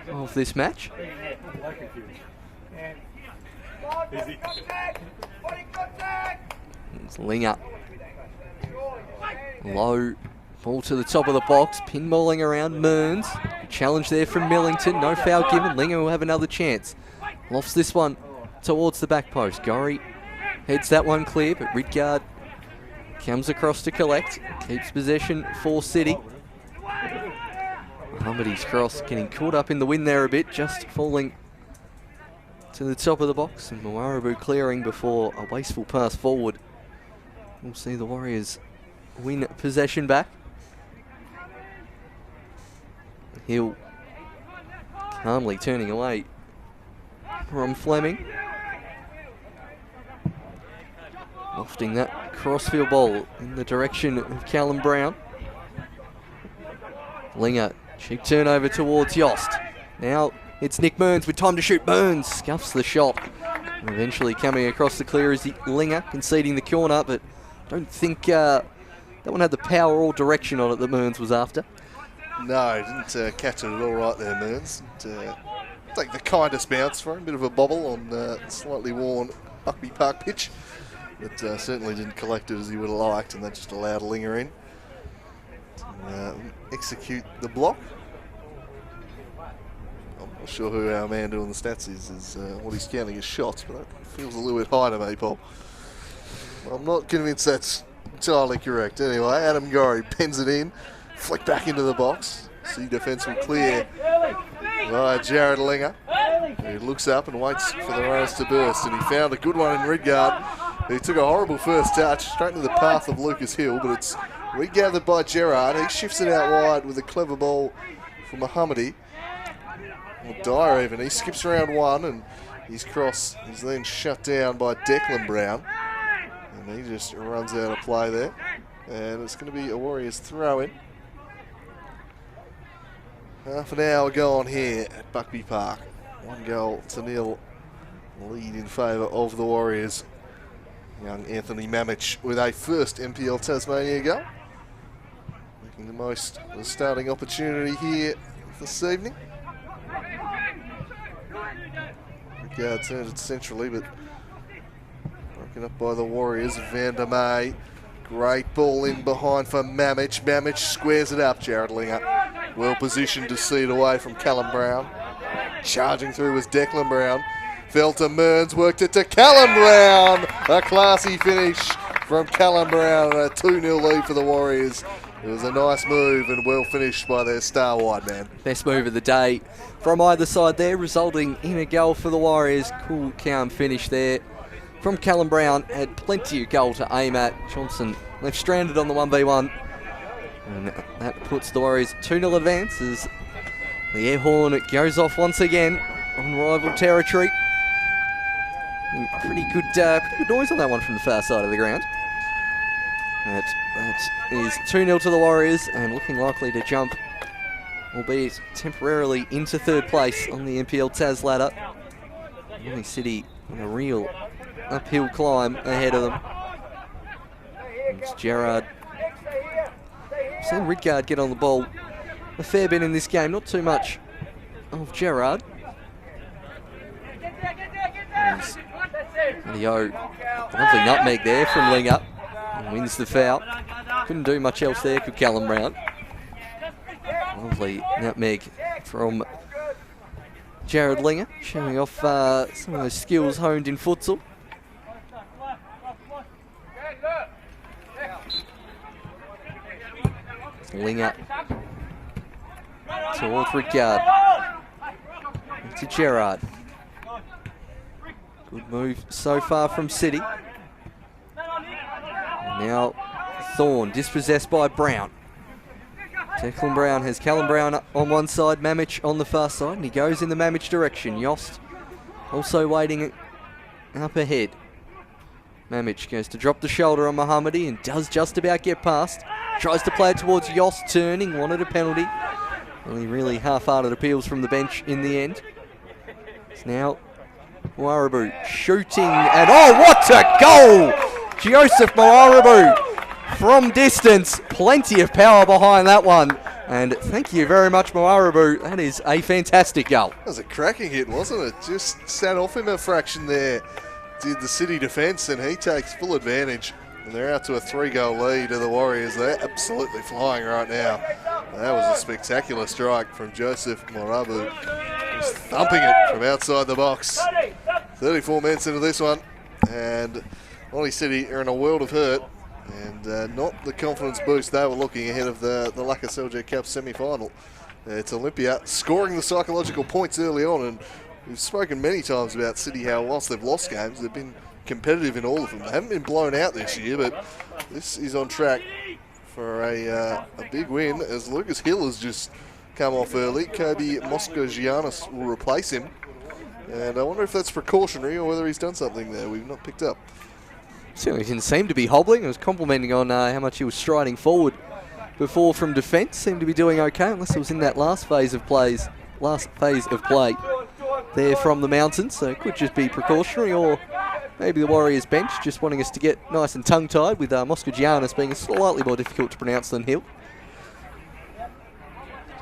of this match. It's Linger. Low ball to the top of the box, pinballing around Mearns. Challenge there from Millington, no foul given. Linger will have another chance. Lofts this one towards the back post. Gorry heads that one clear, but Ridgard comes across to collect. Keeps possession for City. Mohammedy's cross getting caught up in the wind there a bit, just falling to the top of the box, and Mawarabu clearing before a wasteful pass forward. We'll see the Warriors win possession back. Hill calmly turning away from Fleming. Lofting that crossfield ball in the direction of Callum Brown. Linger, cheap turnover towards Yost. Now it's Nick Mearns with time to shoot. Mearns scuffs the shot. And eventually coming across the clear is the Linger, conceding the corner, but don't think that one had the power or direction on it that Mearns was after. No, didn't catch it at all right there, Mearns. Take the kindest bounce for him, bit of a bobble on slightly worn Buckby Park pitch. But certainly didn't collect it as he would have liked, and that just allowed Linger in to execute the block. I'm not sure who our man doing the stats is what he's counting his shots, but that feels a little bit high to me, Paul. I'm not convinced that's entirely correct. Anyway, Adam Gorry pens it in, flick back into the box. See defence will clear by Jared Linger. He looks up and waits for the runners to burst, and he found a good one in Ridgard. He took a horrible first touch straight into the path of Lucas Hill, but it's regathered by Gerard. He shifts it out wide with a clever ball from Mohammedy. Or Dyer even. He skips around one, and his cross is then shut down by Declan Brown. And he just runs out of play there. And it's going to be a Warriors throw-in. Half an hour gone here at Buckby Park. 1-0 lead in favour of the Warriors. Young Anthony Mamich with a first NPL Tasmania goal. Making the most of the starting opportunity here this evening. Ridgard turns it centrally, but broken up by the Warriors. Van der May. Great ball in behind for Mamich. Mamich squares it up. Jared Linger well positioned to see it away from Callum Brown. Charging through was Declan Brown. Fell to Mearns, worked it to Callum Brown. A classy finish from Callum Brown and a 2-0 lead for the Warriors. It was a nice move and well finished by their star wide man. Best move of the day from either side there, resulting in a goal for the Warriors. Cool, calm finish there from Callum Brown. Had plenty of goal to aim at. Johnson left stranded on the 1v1. And that puts the Warriors 2-0 advance as the air horn goes off once again on rival territory. Pretty good noise on that one from the far side of the ground. That is 2-0 to the Warriors and looking likely to jump, albeit temporarily, into third place on the NPL Tas ladder. Lonnie City on a real uphill climb ahead of them. It's Gerard. I've seen Ridgard get on the ball a fair bit in this game, not too much of Gerard. Lovely nutmeg there from Linger. Wins the foul. Couldn't do much else there, could Callum Brown. Lovely nutmeg from Jared Linger, showing off some of those skills honed in futsal. Linger towards Ridgard. To Gerard. Good move so far from City. And now Thorne dispossessed by Brown. Declan Brown has Callum Brown on one side, Mamich on the far side, and he goes in the Mamich direction. Yost also waiting up ahead. Mamich goes to drop the shoulder on Mohammadi and does just about get past. Tries to play it towards Yost, turning, wanted a penalty. Only really half-hearted appeals from the bench in the end. It's now Moarabu shooting, and oh, what a goal! Joseph Moarabu from distance. Plenty of power behind that one. And thank you very much, Moarabu. That is a fantastic goal. That was a cracking hit, wasn't it? Just sat off him a fraction there. Did the City defence, and he takes full advantage. And they're out to a 3-goal lead of the Warriors. They're absolutely flying right now. That was a spectacular strike from Joseph Morabu. Just thumping it from outside the box. 34 minutes into this one, and Lonnie City are in a world of hurt, and not the confidence boost they were looking ahead of the Laka Seljuk Cup semi-final. It's Olympia scoring the psychological points early on, and we've spoken many times about City, how whilst they've lost games, they've been competitive in all of them. They haven't been blown out this year, but this is on track for a big win, as Lucas Hill has just come off early. Kobe Moskogiannis will replace him, and I wonder if that's precautionary or whether he's done something there we've not picked up. Certainly didn't seem to be hobbling. I was complimenting on how much he was striding forward before from defence. Seemed to be doing okay, unless it was in that last phase of play there from the Mountains. So it could just be precautionary, or maybe the Warriors bench just wanting us to get nice and tongue-tied, with Moskogiannis being slightly more difficult to pronounce than Hill.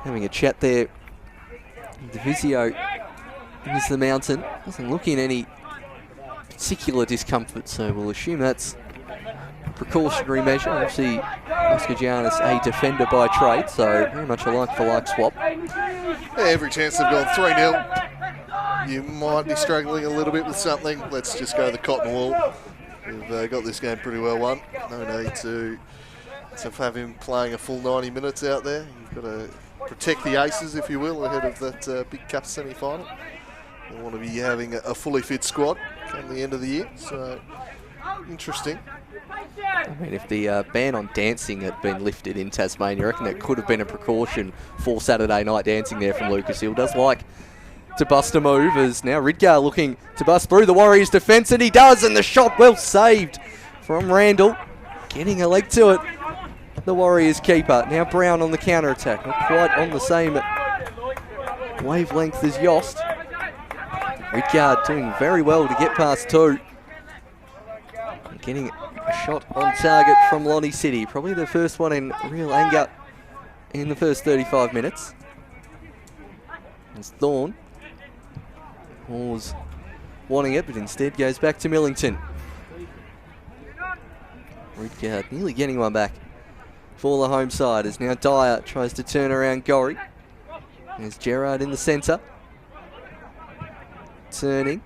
Having a chat there with the physio. Here's the Mountain. Doesn't look in any particular discomfort, so we'll assume that's a precautionary measure. Obviously, Moskogiannis a defender by trade, so very much a like-for-like swap. Yeah, every chance they've gone 3-0. You might be struggling a little bit with something. Let's just go the cotton wool. We've got this game pretty well won. No need to have him playing a full 90 minutes out there. You've got to protect the aces, if you will, ahead of that big cup semi-final. You want to be having a fully fit squad come the end of the year. So, interesting. I mean, if the ban on dancing had been lifted in Tasmania, I reckon that could have been a precaution for Saturday night dancing there from Lucas Hill. Does like to bust a move, as now Ridgar looking to bust through the Warriors' defence, and he does, and the shot well saved from Randall. Getting a leg to it, the Warriors keeper. Now Brown on the counter-attack, not quite on the same wavelength as Yost. Ridgar doing very well to get past two. Getting a shot on target from Lonnie City. Probably the first one in real anger in the first 35 minutes. It's Thorne. Hall's wanting it, but instead goes back to Millington. Ridgard nearly getting one back for the home side, as now Dyer tries to turn around Gorry. There's Gerard in the centre. Turning.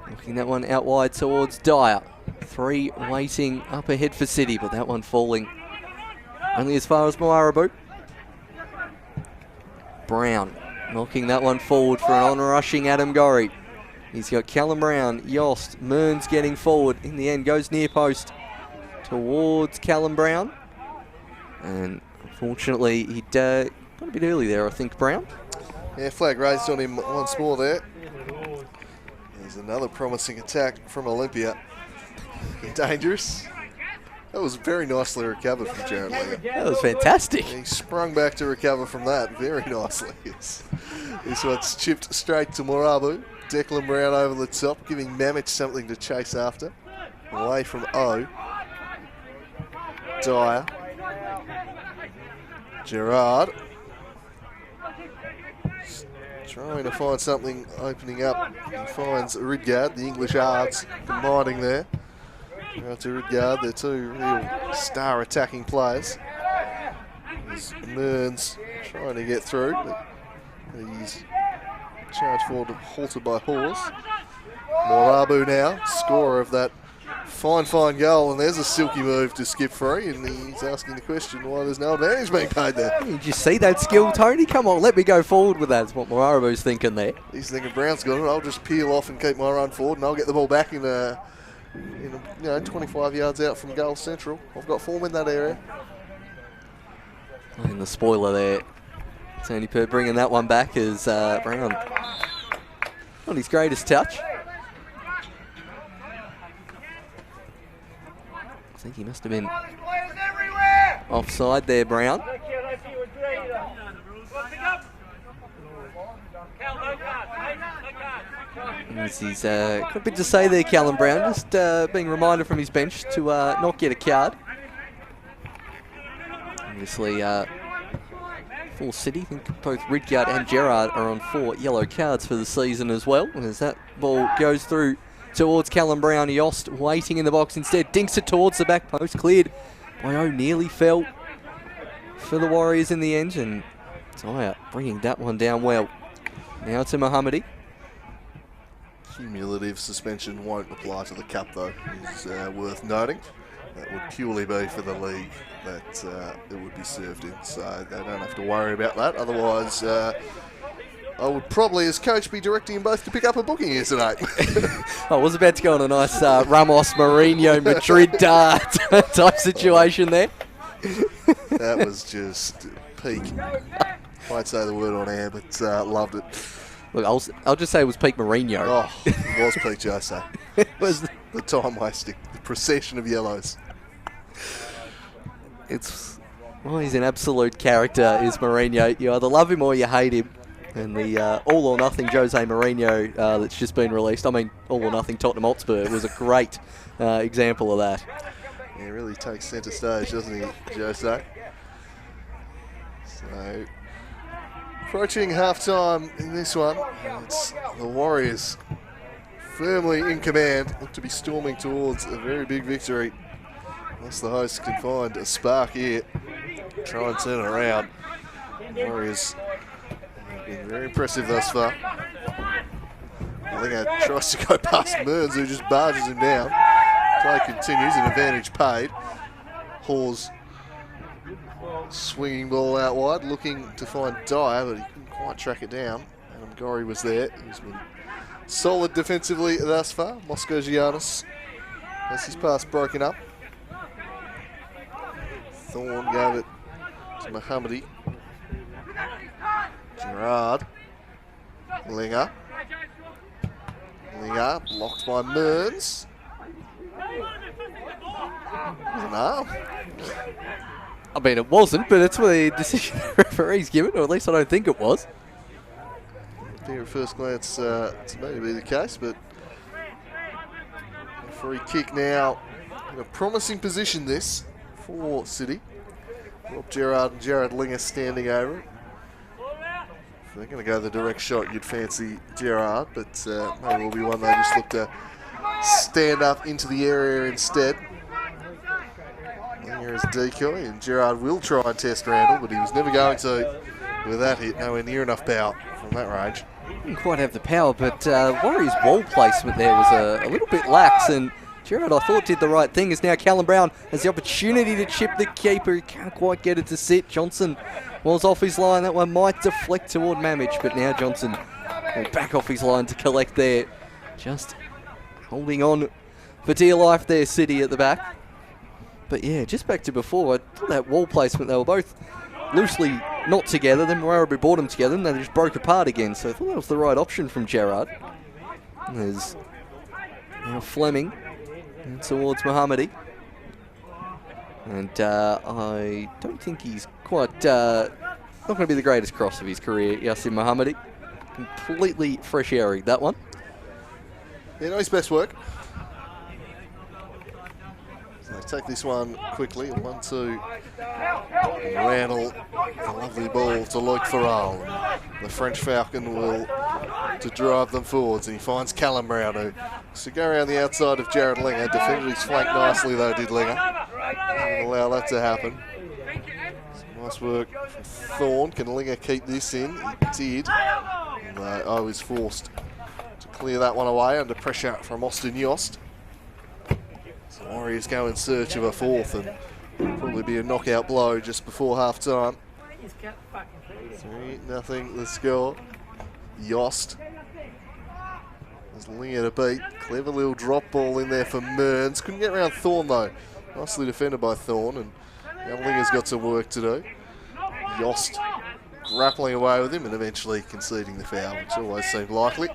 Looking that one out wide towards Dyer. 3 waiting up ahead for City, but that one falling only as far as Moarabu. Brown knocking that one forward for an on-rushing Adam Gorry. He's got Callum Brown, Yost, Mearns getting forward. In the end, goes near post towards Callum Brown. And unfortunately, he got a bit early there, I think, Brown. Yeah, flag raised on him once more there. There's another promising attack from Olympia. Dangerous. That was very nicely recovered from Jared Leah. That was fantastic. He sprung back to recover from that very nicely. This one's chipped straight to Morabu. Declan Brown over the top, giving Mamich something to chase after. Away from O. Dyer. Gerard. Trying to find something opening up. He finds Ridgard, the English arts, combining there. Out to Ridgard, they're two real star attacking players. There's Mearns trying to get through, but he's charged forward, halted by Horse. Morabu now, scorer of that fine goal, and there's a silky move to skip free, and he's asking the question why there's no advantage being paid there. Did you see that skill, Tony? Come on, let me go forward with that. That's what Morabu's thinking there. He's thinking Brown's got it, I'll just peel off and keep my run forward, and I'll get the ball back in 25 yards out from goal central. I've got form in that area. And the spoiler there. Tony Pert bringing that one back as Brown. Not his greatest touch. I think he must have been offside there, Brown. He's got a bit to say there, Callum Brown. Just being reminded from his bench to not get a card. Obviously, for City, I think both Ridgard and Gerrard are on 4 yellow cards for the season as well. And as that ball goes through towards Callum Brown, Yost waiting in the box instead, dinks it towards the back post, cleared by O, nearly fell for the Warriors in the end, and Dyer bringing that one down well. Now to Mohammadi. Cumulative suspension won't apply to the cup though, is worth noting. That would purely be for the league that it would be served in, so they don't have to worry about that. Otherwise, I would probably, as coach, be directing them both to pick up a booking here tonight. I was about to go on a nice Ramos, Mourinho, Madrid type situation there. That was just peak. Might say the word on air, but loved it. Look, I'll just say it was peak Mourinho. Oh, it was peak Jose. It was the time wasting, the procession of yellows. He's an absolute character, is Mourinho. You either love him or you hate him. And the All or Nothing Jose Mourinho that's just been released, I mean, All or Nothing Tottenham Hotspur, was a great example of that. Yeah, he really takes centre stage, doesn't he, Jose? So, approaching half-time in this one, it's the Warriors firmly in command, look to be storming towards a very big victory. Unless the hosts can find a spark here, try and turn it around. Warriors have been very impressive thus far. Linga tries to go past Mearns, who just barges him down. Play continues, an advantage paid. Hawes swinging ball out wide, looking to find Dyer, but he couldn't quite track it down. Adam Gorry was there. He's been solid defensively thus far. Moscow Giannis has his pass broken up. Thorne gave it to Mohammadi. Gerrard. Linga blocked by Mearns. No. I mean, it wasn't, but it's what the decision the referee's given, or at least I don't think it was. There at first glance, to me to be the case, but a free kick now in a promising position this for City. Rob Gerrard and Jared Linga standing over it. If they're going to go the direct shot, you'd fancy Gerrard, but maybe will be one they just look to stand up into the area instead. Linga is decoy, and Gerrard will try and test Randall, but he was never going to with that hit. Nowhere near enough power from that range. Didn't quite have the power, but Warriors' ball placement there was a little bit lax, and Gerrard, I thought, did the right thing, as now Callum Brown has the opportunity to chip the keeper. He can't quite get it to sit. Johnson was off his line. That one might deflect toward Mamich, but now Johnson will back off his line to collect there. Just holding on for dear life there, City at the back. But yeah, just back to before, I thought that wall placement, they were both loosely not together, then Werribee brought them together and they just broke apart again. So I thought that was the right option from Gerrard. There's now Fleming towards Mohammadi. And I don't think he's quite, not going to be the greatest cross of his career, Yassin Mohammadi. Completely fresh airing that one. Yeah, no, his best work. So take this one quickly, 1-2. Randall, a lovely ball to Luke Farrell. The French Falcon will to drive them forwards, and he finds Callum Brown, who to go around the outside of Jared Linga. Defended his flank nicely though, did Linga. Doesn't allow that to happen. Some nice work from Thorne. Can Linga keep this in? He did. And I was forced to clear that one away under pressure from Austin Yost. So Warriors go in search of a fourth, and probably be a knockout blow just before half time. 3-0 the score. Yost has Linga to beat. Clever little drop ball in there for Mearns. Couldn't get around Thorne though. Nicely defended by Thorne, and now Linga's got some work to do. Yost grappling away with him and eventually conceding the foul, which always seemed likely.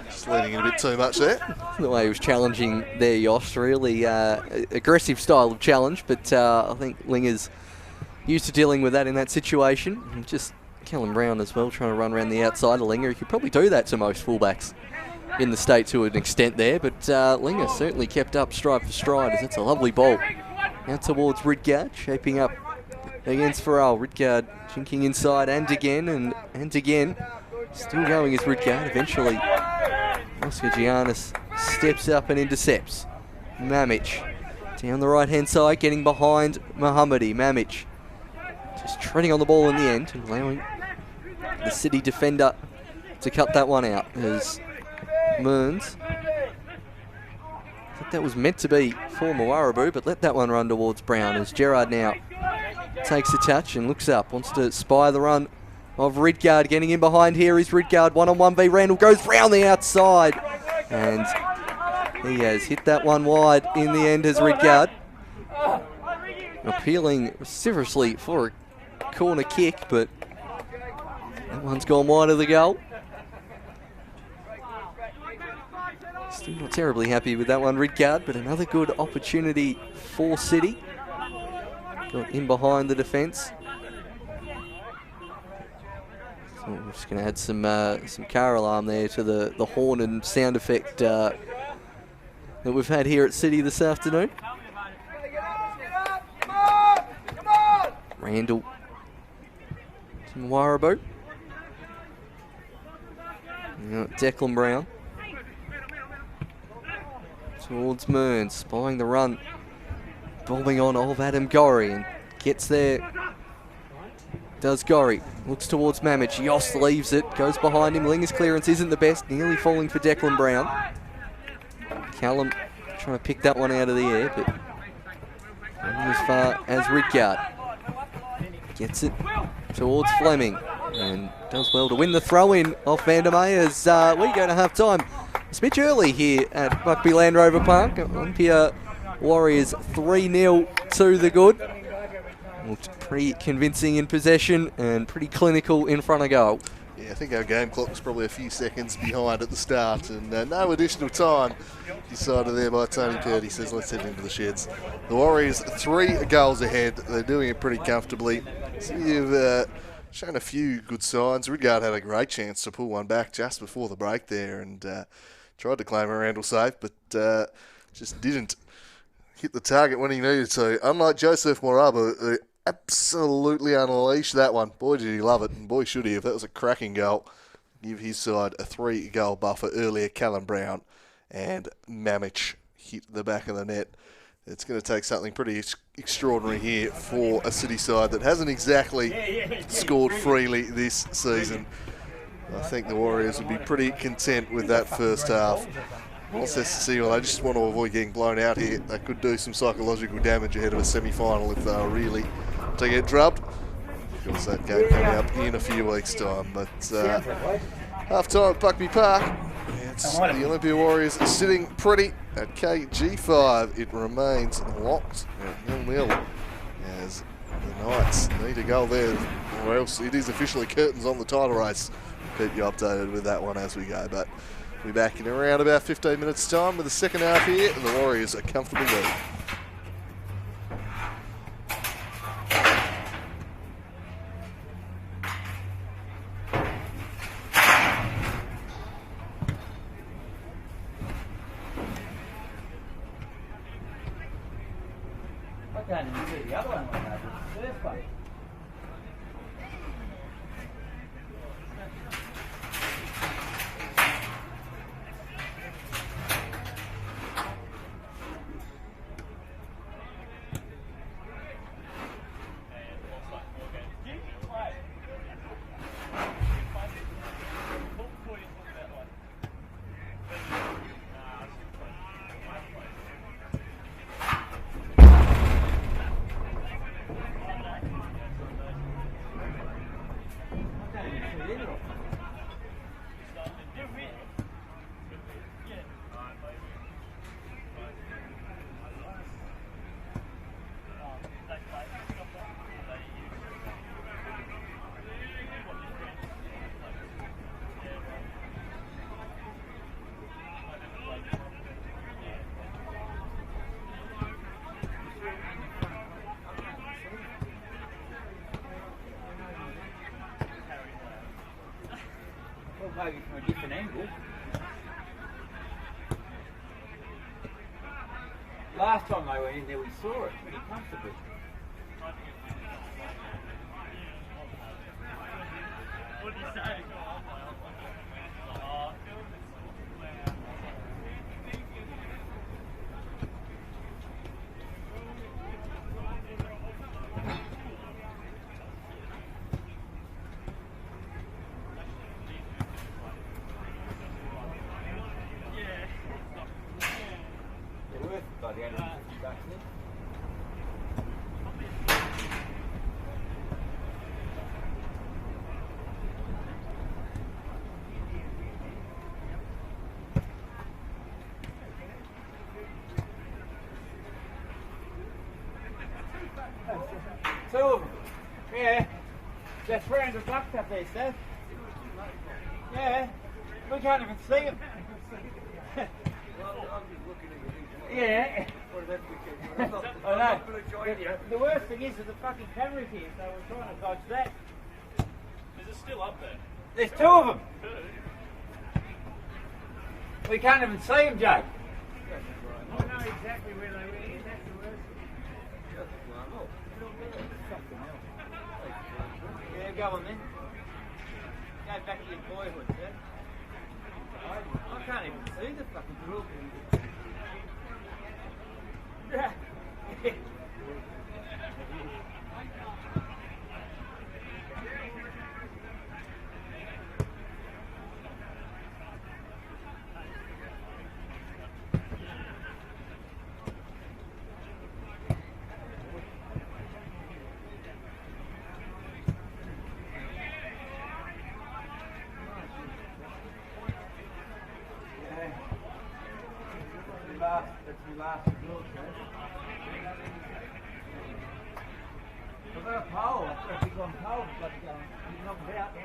Just leaning in a bit too much there. The way he was challenging there, Yost, really aggressive style of challenge, but I think Linger's used to dealing with that in that situation. And just Callum Brown as well, trying to run around the outside of Linger. He could probably do that to most fullbacks in the state to an extent there, but Linger certainly kept up stride for stride as it's a lovely ball. Out towards Ridgard, shaping up against Farrell. Ridgard jinking inside and again and again. Still going as Ridgard. Eventually, Oscar Giannis steps up and intercepts. Mamic down the right-hand side, getting behind Mohammadi. Mamic just treading on the ball in the end, and allowing the City defender to cut that one out as Mearns. I think that was meant to be for Mawarabu, but let that one run towards Brown as Gerard now takes a touch and looks up, wants to spy the run of Ridgard. Getting in behind here is Ridgard, 1-on-1 v Randall, goes round the outside, and he has hit that one wide in the end as Ridgard. Appealing vociferously for a corner kick, but that one's gone wide of the goal. Still not terribly happy with that one, Ridgard, but another good opportunity for City. Got in behind the defence. So we're just going to add some car alarm there to the horn and sound effect that we've had here at City this afternoon. Randall to Mawarabu. Declan Brown towards Mearns, spying the run, bombing on of Adam Gorry, and gets there. Does Gorry, looks towards Mamic. Yost leaves it, goes behind him. Linger's clearance isn't the best, nearly falling for Declan Brown. Callum trying to pick that one out of the air, but not as far as Ridgard. Gets it towards Fleming and does well to win the throw-in off Vandermeer as we go to half-time. A smidge early here at Buckby Land Rover Park. Olympia Warriors 3-0 to the good. Looked pretty convincing in possession and pretty clinical in front of goal. Yeah, I think our game clock was probably a few seconds behind at the start, and no additional time decided there by Tony Purdy. Says, let's head into the sheds. The Warriors 3 goals ahead. They're doing it pretty comfortably. So you've shown a few good signs. Ridgard had a great chance to pull one back just before the break there and tried to claim a Randall save, but just didn't hit the target when he needed to. Unlike Joseph Morabu, who absolutely unleashed that one. Boy, did he love it, and boy, should he. If that was a cracking goal, give his side a 3-goal buffer. Earlier, Callum Brown and Mamic hit the back of the net. It's going to take something pretty extraordinary here for a City side that hasn't exactly scored freely this season. I think the Warriors would be pretty content with that first half. Launceston, well, they just want to avoid getting blown out here. They could do some psychological damage ahead of a semi-final if they were really to get drubbed. Of course, that game coming up in a few weeks' time. But half-time at Buckby Park. It's the Olympia Warriors sitting pretty at KG5. It remains locked at 0-0 as the Knights need a goal there, or else it is officially curtains on the title race. Keep you updated with that one as we go. But we'll be back in around about 15 minutes' time with the second half here, and the Warriors are comfortably leading. I can't even see the other one like that. It's their face. angle. Last time they went in there, we saw it pretty comfortably. What do you say? They're worth about the 150 bucks then. Two of them. Yeah. They're 300 bucks up there, Seth. Yeah. We can't even see them. Yeah. I know. The worst thing is that the fucking camera's here, so we're trying to dodge that. Is it still up there? There's two of them. We can't even see them, Joe. I know exactly where they were. That's the worst. Yeah, go on then. Go back to your boyhood, sir. I can't even see the fucking drill. Yeah. That's my last drill, sir. I've got a pole. I've got a big long pole, but you knocked it out now.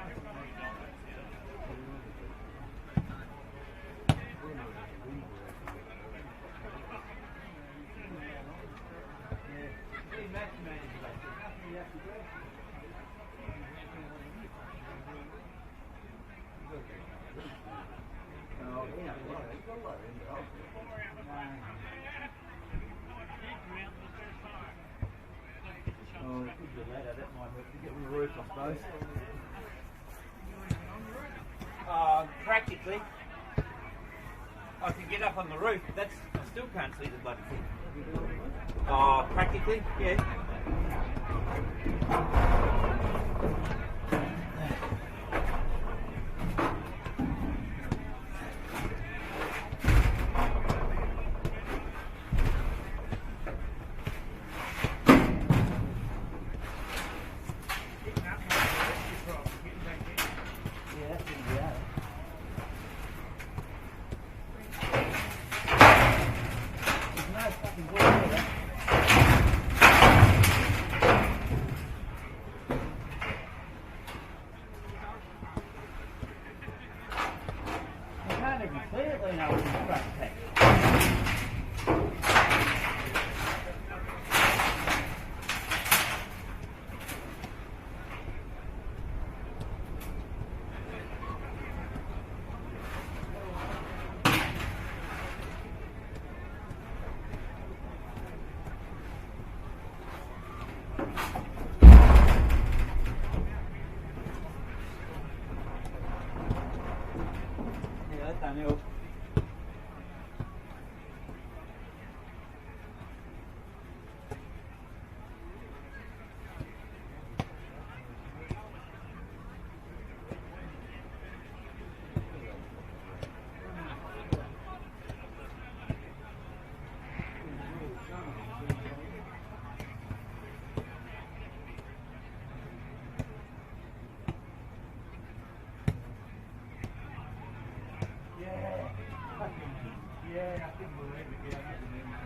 Oh, it could be a ladder. That might help to get on the roof, I suppose. Practically. I can get up on the roof, but I still can't see the bloody thing. Practically, yeah. Daniel. Yeah, I couldn't believe it. Yeah, I couldn't believe it.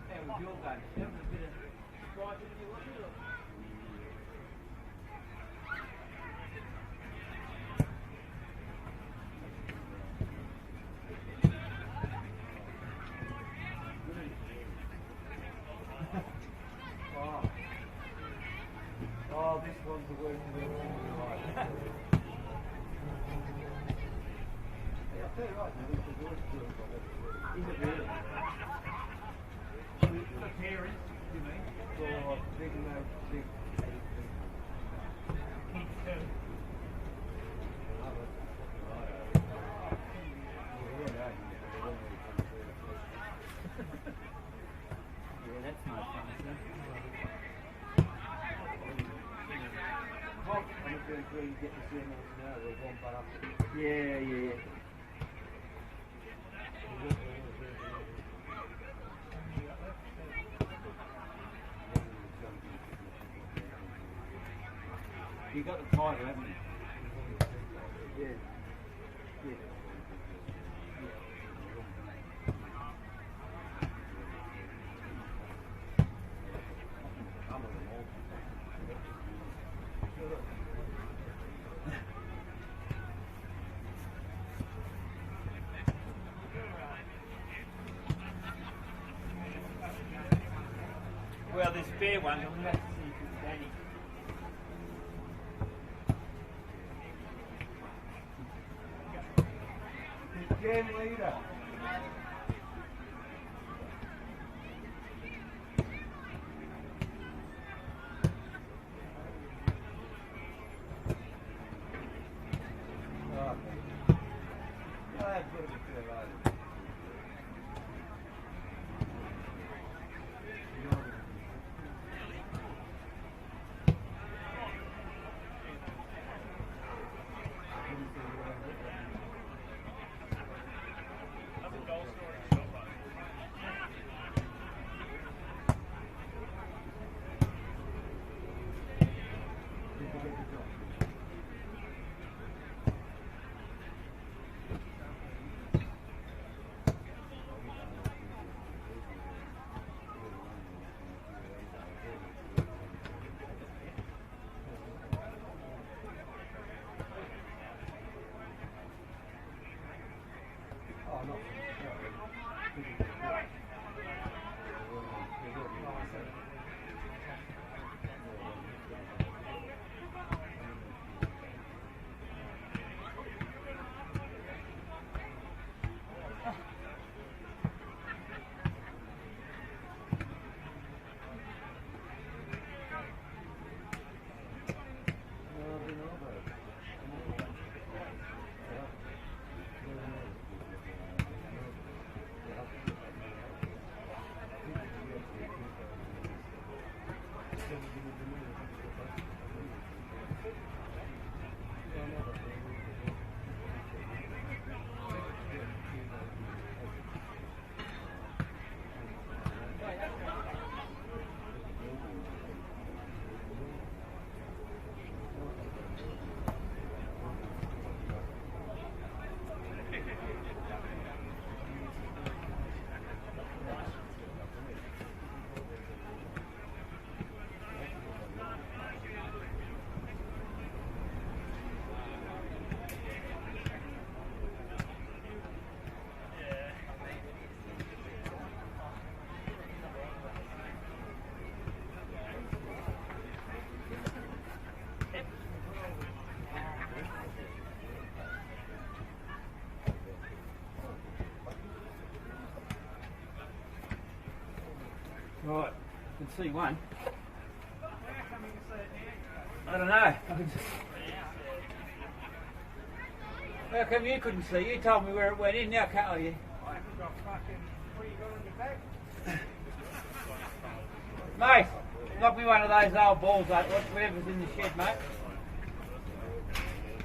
That was your game. That was a bit of striking you, wasn't it? Is it really? For parents, you mean? Or big, big. Kids too. Yeah, that's no fun, is it? Well, I'm not very clear you get to see them now. There's one part up. Yeah, yeah. You got the title, haven't you? Yeah. Yeah. Well, there's spare ones. I'm going to see if it's Danny. Jam leader. Right, I can see one. I don't know. How come you couldn't see? You told me where it went in, now can't you? Mate, knock me one of those old balls up, whatever's in the shed, mate.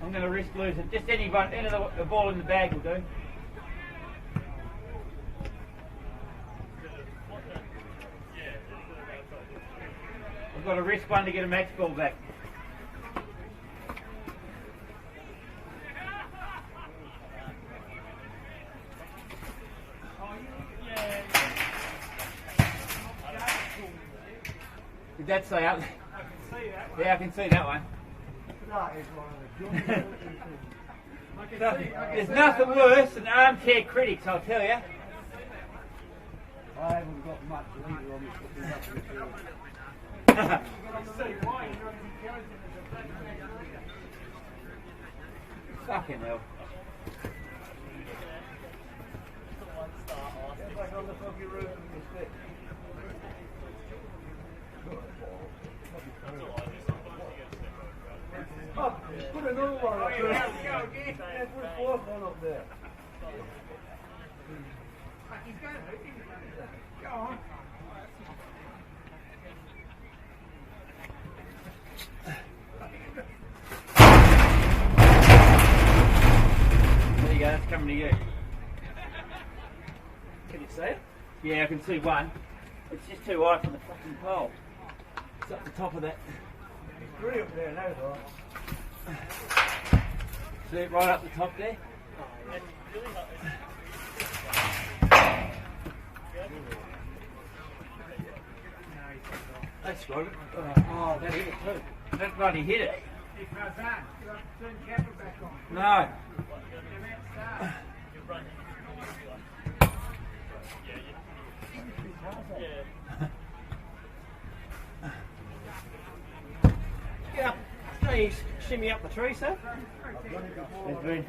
I'm going to risk losing. Just any of the ball in the bag will do. I've got to risk one to get a match ball back. Did that say up? Yeah, I can see that one. There's nothing worse than armchair critics, I'll tell you. I haven't got much leader on this. Fucking hell. Like on the foggy roof of this bit. Oh, put another one up there. Yeah, put a fourth one up there. Go on. There you go, it's coming to you. Can you see it? Yeah, I can see one. It's just too high for the fucking pole. It's up the top of that. It's pretty up there now, though. See it right up the top there? That's got it. Oh, that hit it too. That bloody hit it. If I was on, you have to turn the camera back on. No. Yeah. No, you shimmy up the tree, sir. It's been...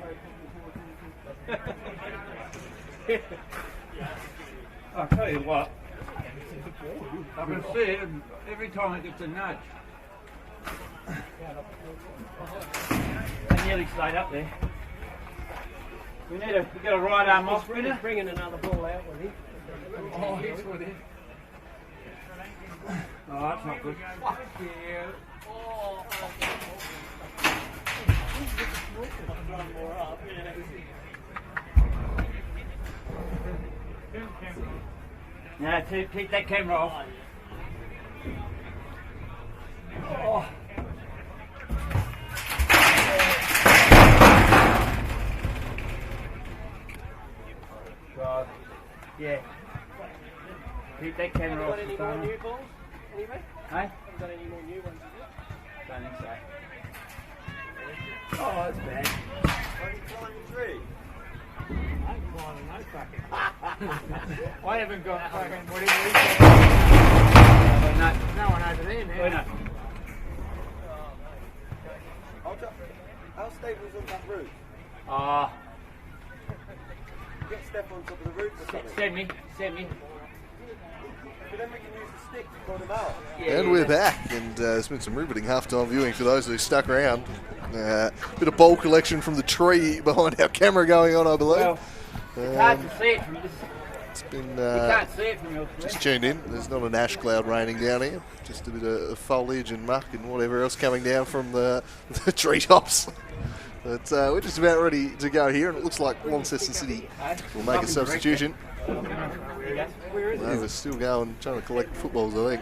I'll tell you what. I can see it every time it gets a nudge. I nearly stayed up there. We got a right arm off spinner. He's bringing another ball out with him. Oh, he's with it. Oh, that's not good. Fuck yeah. No, keep that camera off. Oh. God. Yeah. Keep that camera off. Got any more new balls? Anyway? Hey? Haven't got any more new ones, Don't think so. Oh, that's bad. I ain't climbing no fucking. I haven't got fucking whatever he No. No one over there now. Oh, no. How stable is on that roof? Ah, Get Steph on top of the roof or something. send me. But then we can use the stick to pull them out. Yeah, And we're back, and there's been some riveting halftime viewing for those who stuck around. Bit of bowl collection from the tree behind our camera going on, I believe. Well, it's hard to see it from this. It's been You can't see it from your just tuned in. There's not an ash cloud raining down here. Just a bit of foliage and muck and whatever else coming down from the treetops. But we're just about ready to go here, and it looks like Launceston City will make a substitution. Where is it? No, we're still going, trying to collect footballs, I think.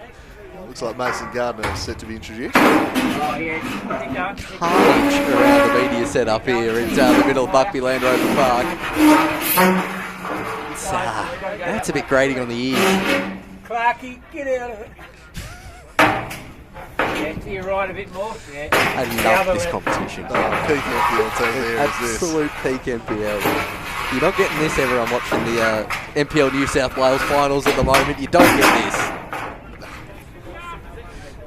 Looks like Mason Gardner is set to be introduced. Oh, yeah. Keep going. Carnage around the media setup here in the middle of Buckby Land Rover Park. That's a bit grating on the ear. Clarky, get out of it. Yeah, to your right a bit more. Yeah. I love this competition. Peak NPL team there is this. Absolute peak NPL. You're not getting this, everyone watching the NPL New South Wales finals at the moment. You don't get this.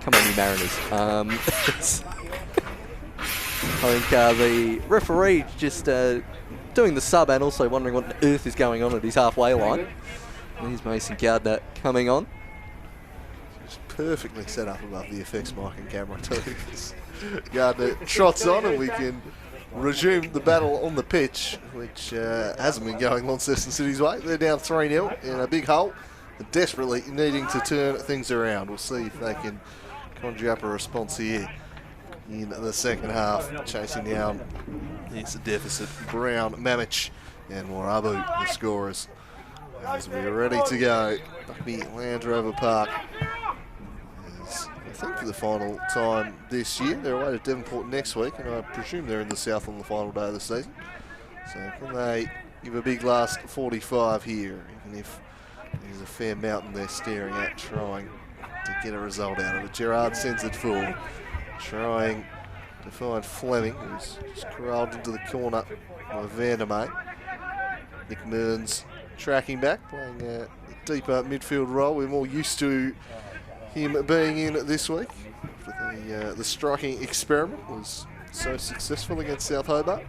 Come on, you Mariners. I think the referee just doing the sub and also wondering what on earth is going on at his halfway line. There's Mason Gardner coming on. It's perfectly set up above the effects mic and camera too. Gardner trots on, and we can resume the battle on the pitch, which hasn't been going Launceston City's way. They're down 3-0 in a big hole, desperately needing to turn things around. We'll see if they can conjure up a response here in the second half, chasing down it's a deficit. Brown, Mamich and Warabu, the scorers, as we're ready to go. Buckby Land Rover Park is, I think, for the final time this year. They're away to Devonport next week, and I presume they're in the south on the final day of the season. So can they give a big last 45 here, even if there's a fair mountain they're staring at, trying to get a result out of it. Gerard sends it forward, trying to find Fleming, who's just corralled into the corner by Vandermeer. Nick Mearns tracking back, playing a deeper midfield role. We're more used to him being in this week after the striking experiment was so successful against South Hobart.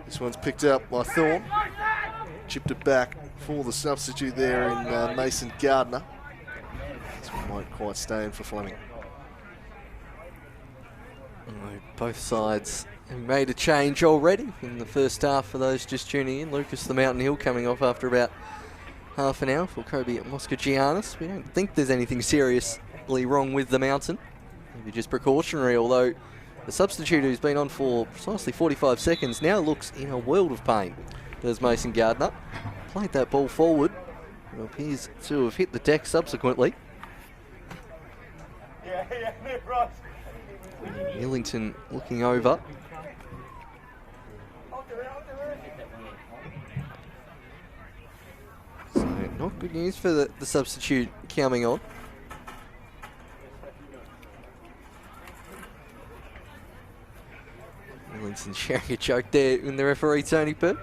He's This one's picked up by Thorne. Chipped it back for the substitute there in Mason Gardner. This one won't quite stay in for Fleming. Both sides have made a change already in the first half for those just tuning in. Lucas the Mountain Hill coming off after about half an hour for Kobe Moscogiannis. We don't think there's anything seriously wrong with the Mountain. Maybe just precautionary, although the substitute who's been on for precisely 45 seconds now looks in a world of pain. There's Mason Gardner. Played that ball forward. It appears to have hit the deck subsequently. Right. Millington looking over. So not good news for the substitute coming on. Millington sharing a joke there in the referee, Tony Pert.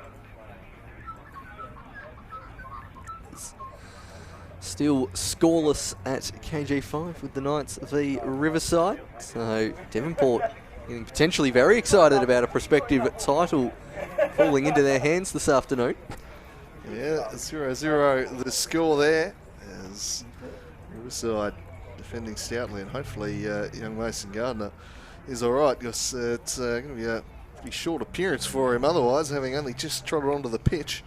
Still scoreless at KG5 with the Knights v Riverside. So Devonport getting potentially very excited about a prospective title falling into their hands this afternoon. Yeah, 0-0 the score there as Riverside defending stoutly, and hopefully young Mason Gardner is all right, because it's going to be a pretty short appearance for him otherwise, having only just trotted onto the pitch.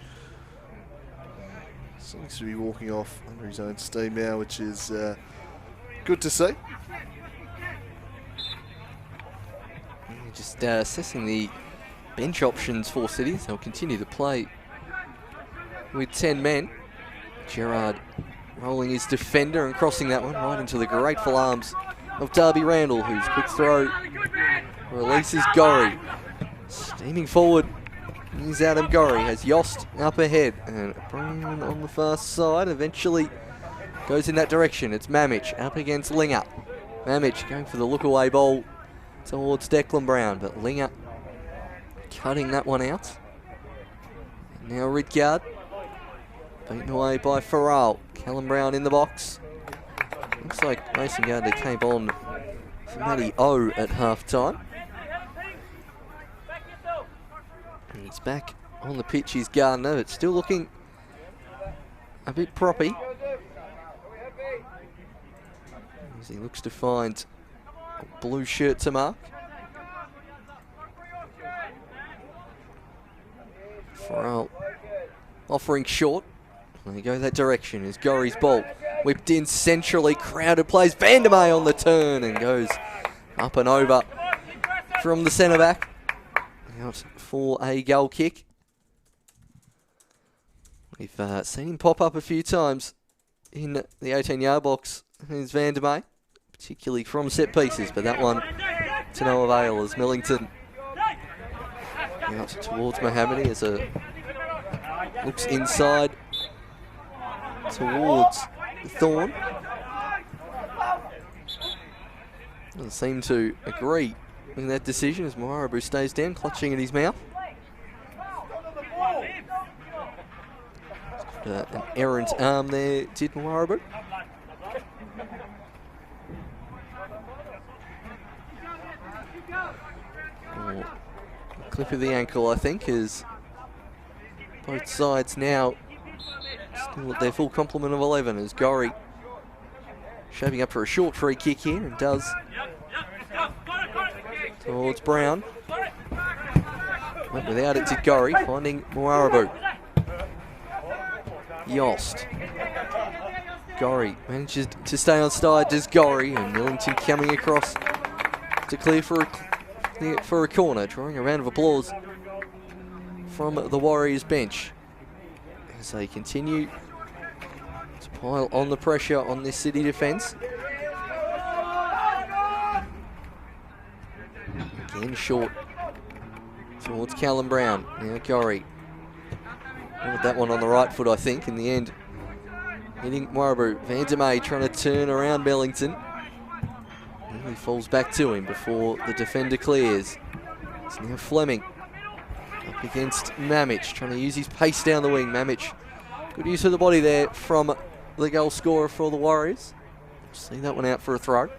Seems to be walking off under his own steam now, which is good to see. Just assessing the bench options for Cities. They'll continue to play with 10 men. Gerard rolling his defender and crossing that one right into the grateful arms of Darby Randall, whose quick throw releases Gorry. Steaming forward is Adam Gorry, has Yost up ahead, and Brown on the far side eventually goes in that direction. It's Mamich up against Linger. Mamich going for the look-away ball towards Declan Brown, but Linger cutting that one out. And now Ridgard beaten away by Farrell. Callum Brown in the box. Looks like Mason Gardner came on for Matty O at half-time. And he's back on the pitch, he's Gardner, but still looking a bit proppy as he looks to find a blue shirt to mark. Farrell offering short. There you go that direction as Gorry's ball whipped in centrally, crowded plays. Vandermeer on the turn and goes up and over from the centre back. Out for a goal kick. We've seen him pop up a few times in the 18-yard box. Here's Vandermeer, particularly from set pieces, but that one to no avail as Millington out towards Mohammadi as a looks inside towards Thorne. Doesn't seem to agree with that decision as Moarabu stays down, clutching at his mouth. An errant arm there, did Moarabu. Clip of the ankle, I think, as both sides now still at their full complement of 11 as Gorry shaping up for a short free kick here and does towards Brown. Went without it to Gorry, finding Moarabu. Yost. Gorry manages to stay on side, does Gorry, and Millington coming across to clear for a corner, drawing a round of applause from the Warriors bench as they continue to pile on the pressure on this City defence. Again short towards Callum Brown. Now Gorry. Wanted that one on the right foot, I think, in the end. Hitting Moarabu. Vandermeer trying to turn around Millington. He falls back to him before the defender clears. It's now Fleming up against Mamich, trying to use his pace down the wing. Mamich, good use of the body there from the goal scorer for the Warriors. See that one out for a throw.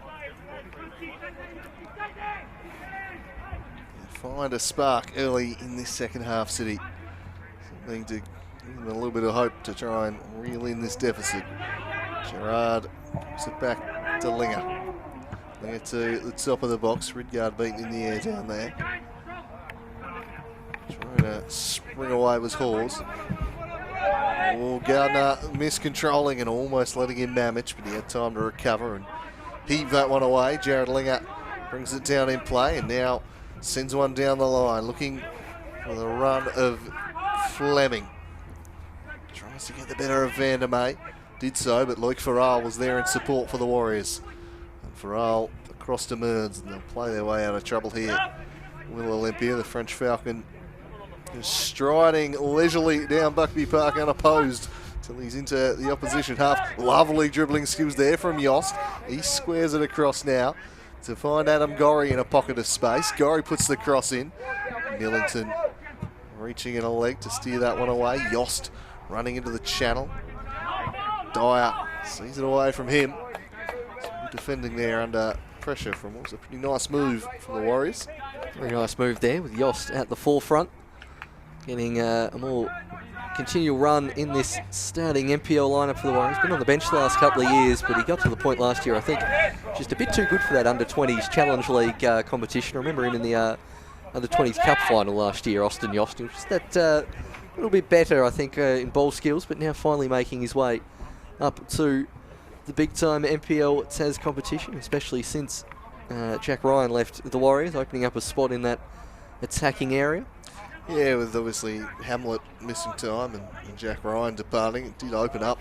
find a spark early in this second half, City. Something to give them a little bit of hope to try and reel in this deficit. Gerard puts it back to Linger. Linger to the top of the box. Ridgard beaten in the air down there. Trying to spring away was Hawes. Oh, Gardner miscontrolling and almost letting him damage, but he had time to recover and heave that one away. Jared Linger brings it down in play and now sends one down the line, looking for the run of Fleming. Tries to get the better of Vandermeer. Did so, but Loic Farrell was there in support for the Warriors. And Farrell across to Mearns, and they'll play their way out of trouble here. Will Olympia, the French Falcon, is striding leisurely down Buckby Park unopposed till he's into the opposition half. Lovely dribbling skills there from Yost. He squares it across now to find Adam Gorry in a pocket of space. Gorry puts the cross in. Millington reaching in a leg to steer that one away. Yost running into the channel. Dyer sees it away from him. Some good defending there under pressure from what was a pretty nice move from the Warriors. Very nice move there with Yost at the forefront. Getting a more continual run in this starting NPL lineup for the Warriors. Been on the bench the last couple of years, but he got to the point last year, I think, just a bit too good for that under-20s Challenge League competition. I remember him in the under-20s Cup final last year, Austin Yost. Just that little bit better, I think, in ball skills, but now finally making his way up to the big-time NPL TAS competition, especially since Jack Ryan left the Warriors, opening up a spot in that attacking area. Yeah, with obviously Hamlet missing time and Jack Ryan departing, it did open up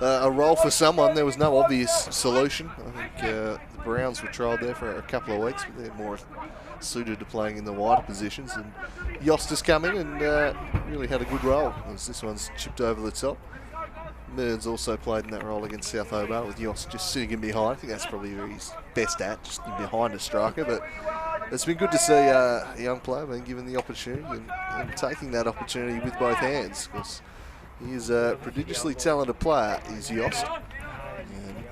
a role for someone. There was no obvious solution. I think the Browns were trialled there for a couple of weeks, but they're more suited to playing in the wider positions. And Yost has come in and really had a good role, as this one's chipped over the top. Mearns also played in that role against South Hobart, with Yost just sitting in behind. I think that's probably where he's best at, just in behind a striker. But it's been good to see a young player being given the opportunity and taking that opportunity with both hands, because he is a prodigiously talented player, is Yost.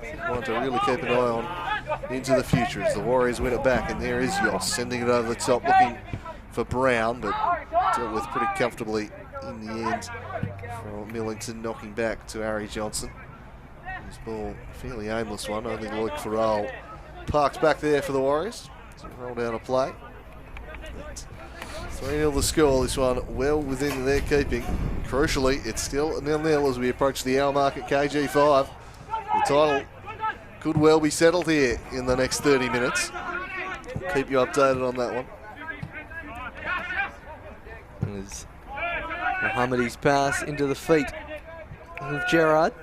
And one to really keep an eye on into the future as the Warriors win it back. And there is Yost sending it over the top, looking for Brown, but dealt with pretty comfortably in the end from Millington, knocking back to Harry Johnson. His ball, a fairly aimless one. Only Loic Farrell parked back there for the Warriors. So roll down a play. 3-0 the score, this one well within their keeping. Crucially, it's still 0-0 as we approach the hour mark at KG5. The title could well be settled here in the next 30 minutes. We'll keep you updated on that one. There's Mohammedi's pass into the feet of Gerard.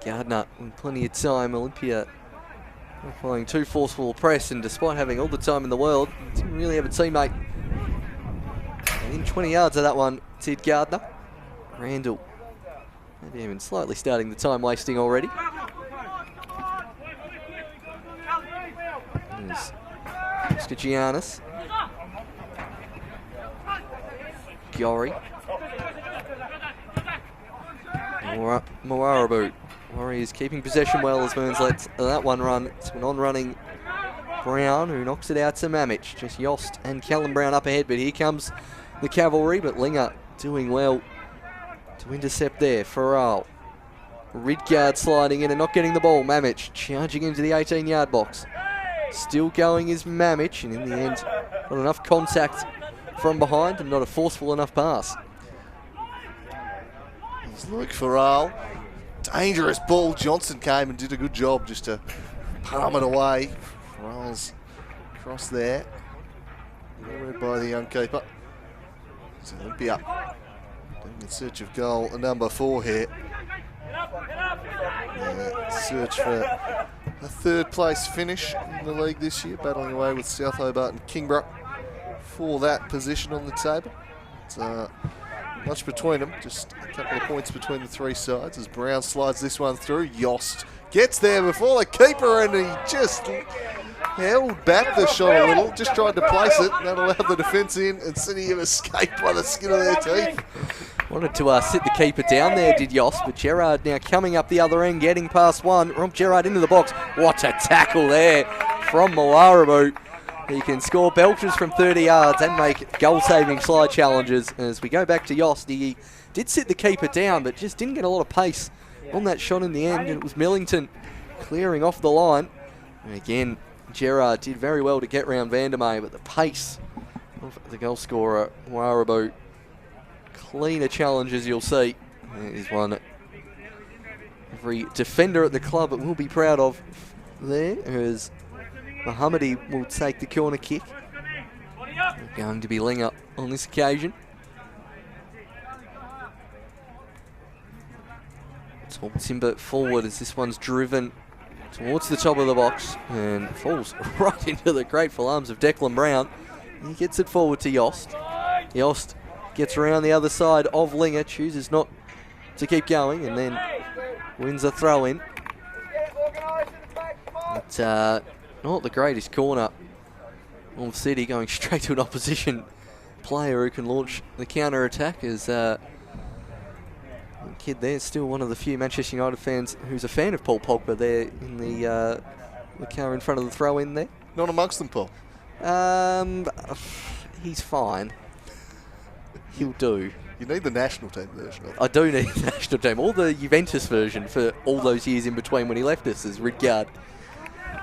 Gardner with plenty of time. Olympia applying too forceful a press, and despite having all the time in the world, didn't really have a teammate. And in 20 yards of that one, Sid Gardner. Randall, maybe even slightly starting the time wasting already. There's Oscar Giannis. Giori. Moarabu. Warriors keeping possession well as Mearns lets that one run. It's an on-running Brown who knocks it out to Mamich. Just Yost and Callum Brown up ahead, but here comes the cavalry. But Linger doing well to intercept there. Farrell. Ridgard sliding in and not getting the ball. Mamich charging into the 18-yard box. Still going is Mamich, and in the end, not enough contact from behind and not a forceful enough pass. It's Loic Farrell. Dangerous ball. Johnson came and did a good job just to palm it away. Farrell's cross there. Read by the young keeper. It's Olympia in search of goal number 4 here. Search for a third place finish in the league this year, battling away with South Hobart and Kingborough for that position on the table. It's much between them, just a couple of points between the three sides as Brown slides this one through. Yost gets there before the keeper and he just held back the shot a little, just tried to place it, and that allowed the defence in, and City have escaped by the skin of their teeth. Wanted to sit the keeper down there, did Yost, but Gerard now coming up the other end, getting past one. Romp Gerard into the box. What a tackle there from Mawarabu. He can score belters from 30 yards and make goal-saving slide challenges. As we go back to Yost, he did sit the keeper down, but just didn't get a lot of pace on that shot in the end. And it was Millington clearing off the line. And again, Gerard did very well to get round Vandermeer, but the pace of the goal scorer, Mawarabu, cleaner challenges you'll see. It is one every defender at the club will be proud of there, as Mohammadi will take the corner kick. Going to be Linger on this occasion. Tall Timber forward as this one's driven towards the top of the box and falls right into the grateful arms of Declan Brown. He gets it forward to Yost. Yost gets around the other side of Linger, chooses not to keep going, and then wins a throw in. It's not the greatest corner of City, going straight to an opposition player who can launch the counter attack. As the kid there, still one of the few Manchester United fans who's a fan of Paul Pogba there in the car in front of the throw in there. Not amongst them, Paul. He's fine. He'll do. You need the national team version of it. I do need the national team, or the Juventus version for all those years in between when he left us as Ridgard.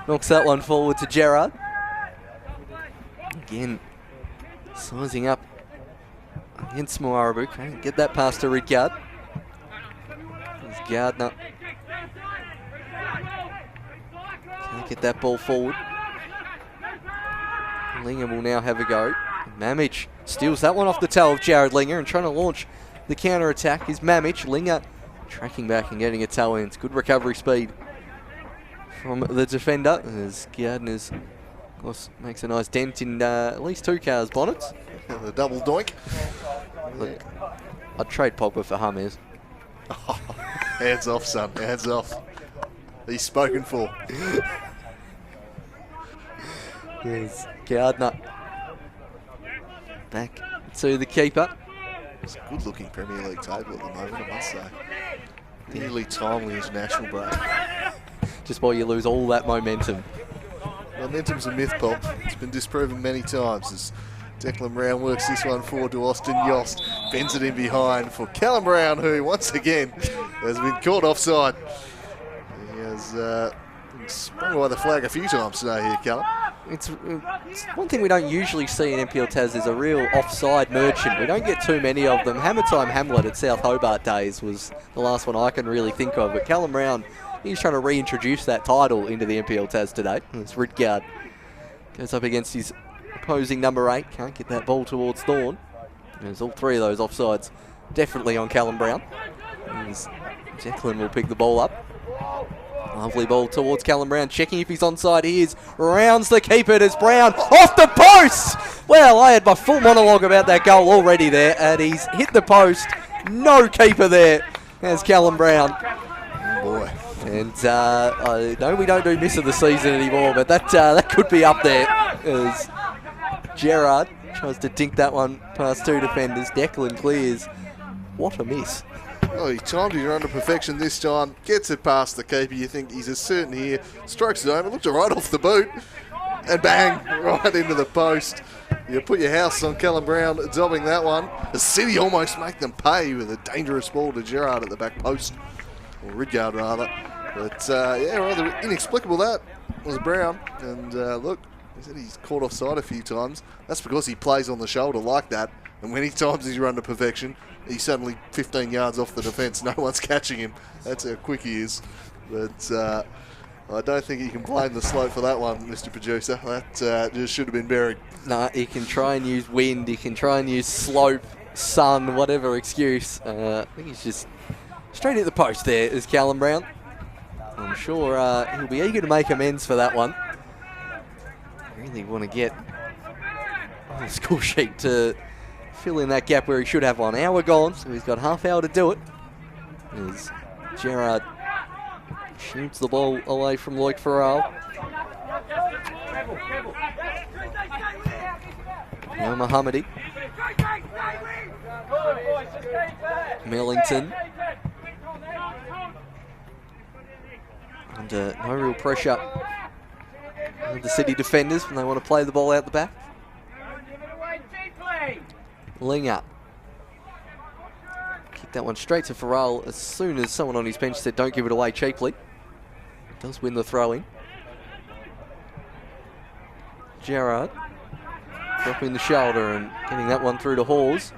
Knocks that one forward to Gerard. Again, sizing up against Moarabu. Can't get that past to Ridgard. There's Gardner. Can't get that ball forward. Linger will now have a go. Mamic steals that one off the toe of Jared Linger and trying to launch the counter attack is Mamic. Linger tracking back and getting a toe in. It's good recovery speed from the defender as Gardner's, of course, makes a nice dent in at least two cars' bonnets. The double doink. Look, I'd trade Pogba for Hummers. Oh, hands off, son. Hands off. He's spoken for. There's Gardner. Back to the keeper. It's a good-looking Premier League table at the moment, I must say. Nearly timely international break. Just while you lose all that momentum. Momentum's a myth, Paul. It's been disproven many times as Declan Brown works this one forward to Austin Yost. Bends it in behind for Callum Brown, who once again has been caught offside. He has been sprung by the flag a few times today here, Callum. It's one thing we don't usually see in NPL Tas is a real offside merchant. We don't get too many of them. Hammer Time Hamlet at South Hobart days was the last one I can really think of. But Callum Brown, he's trying to reintroduce that title into the NPL Tas today. It's Ridgard. Goes up against his opposing number 8. Can't get that ball towards Thorne. There's all three of those offsides definitely on Callum Brown. As Declan will pick the ball up. Lovely ball towards Callum Brown, checking if he's onside. He is. Rounds the keeper. It's Brown off the post. Well, I had my full monologue about that goal already there, and he's hit the post. No keeper there. There's Callum Brown. Oh boy. And I know we don't do miss of the season anymore, but that could be up there as Gerard tries to dink that one past two defenders. Declan clears. What a miss. Oh, he timed it under perfection this time. Gets it past the keeper. You think he's as certain here. Strokes it home. It looks right off the boot. And bang, right into the post. You put your house on Callum Brown dobbing that one. The City almost make them pay with a dangerous ball to Gerard at the back post. Or Ridgard, rather. But, yeah, rather inexplicable that was Brown. And, look, he said he's caught offside a few times. That's because he plays on the shoulder like that. And when he times his run to perfection, he's suddenly 15 yards off the defence. No one's catching him. That's how quick he is. But I don't think you can blame the slope for that one, Mr. Producer. That just should have been buried. No, he can try and use wind. He can try and use slope, sun, whatever excuse. I think he's just straight at the post there is Callum Brown. I'm sure he'll be eager to make amends for that one. Really want to get on the score sheet to fill in that gap where he should have 1 hour gone, so he's got half hour to do it. As Gerard shoots the ball away from Loic Farrell. Now Mohammadi. Millington. Under no real pressure The City defenders when they want to play the ball out the back. Linger. Kick that one straight to Farrell as soon as someone on his bench said don't give it away cheaply. Does win the throw-in. Gerard dropping the shoulder and getting that one through to Hawes.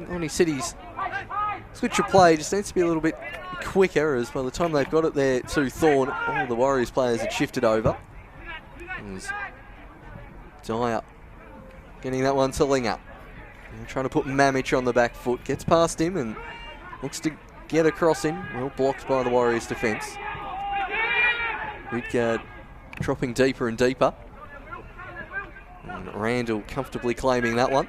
Lonnie City's switch of play just needs to be a little bit quicker, as by the time they've got it there to Thorne, all the Warriors players had shifted over. Dyer getting that one to Linger. Trying to put Mamich on the back foot. Gets past him and looks to get a cross in. Well blocked by the Warriors defence. Ridgard dropping deeper and deeper. And Randall comfortably claiming that one.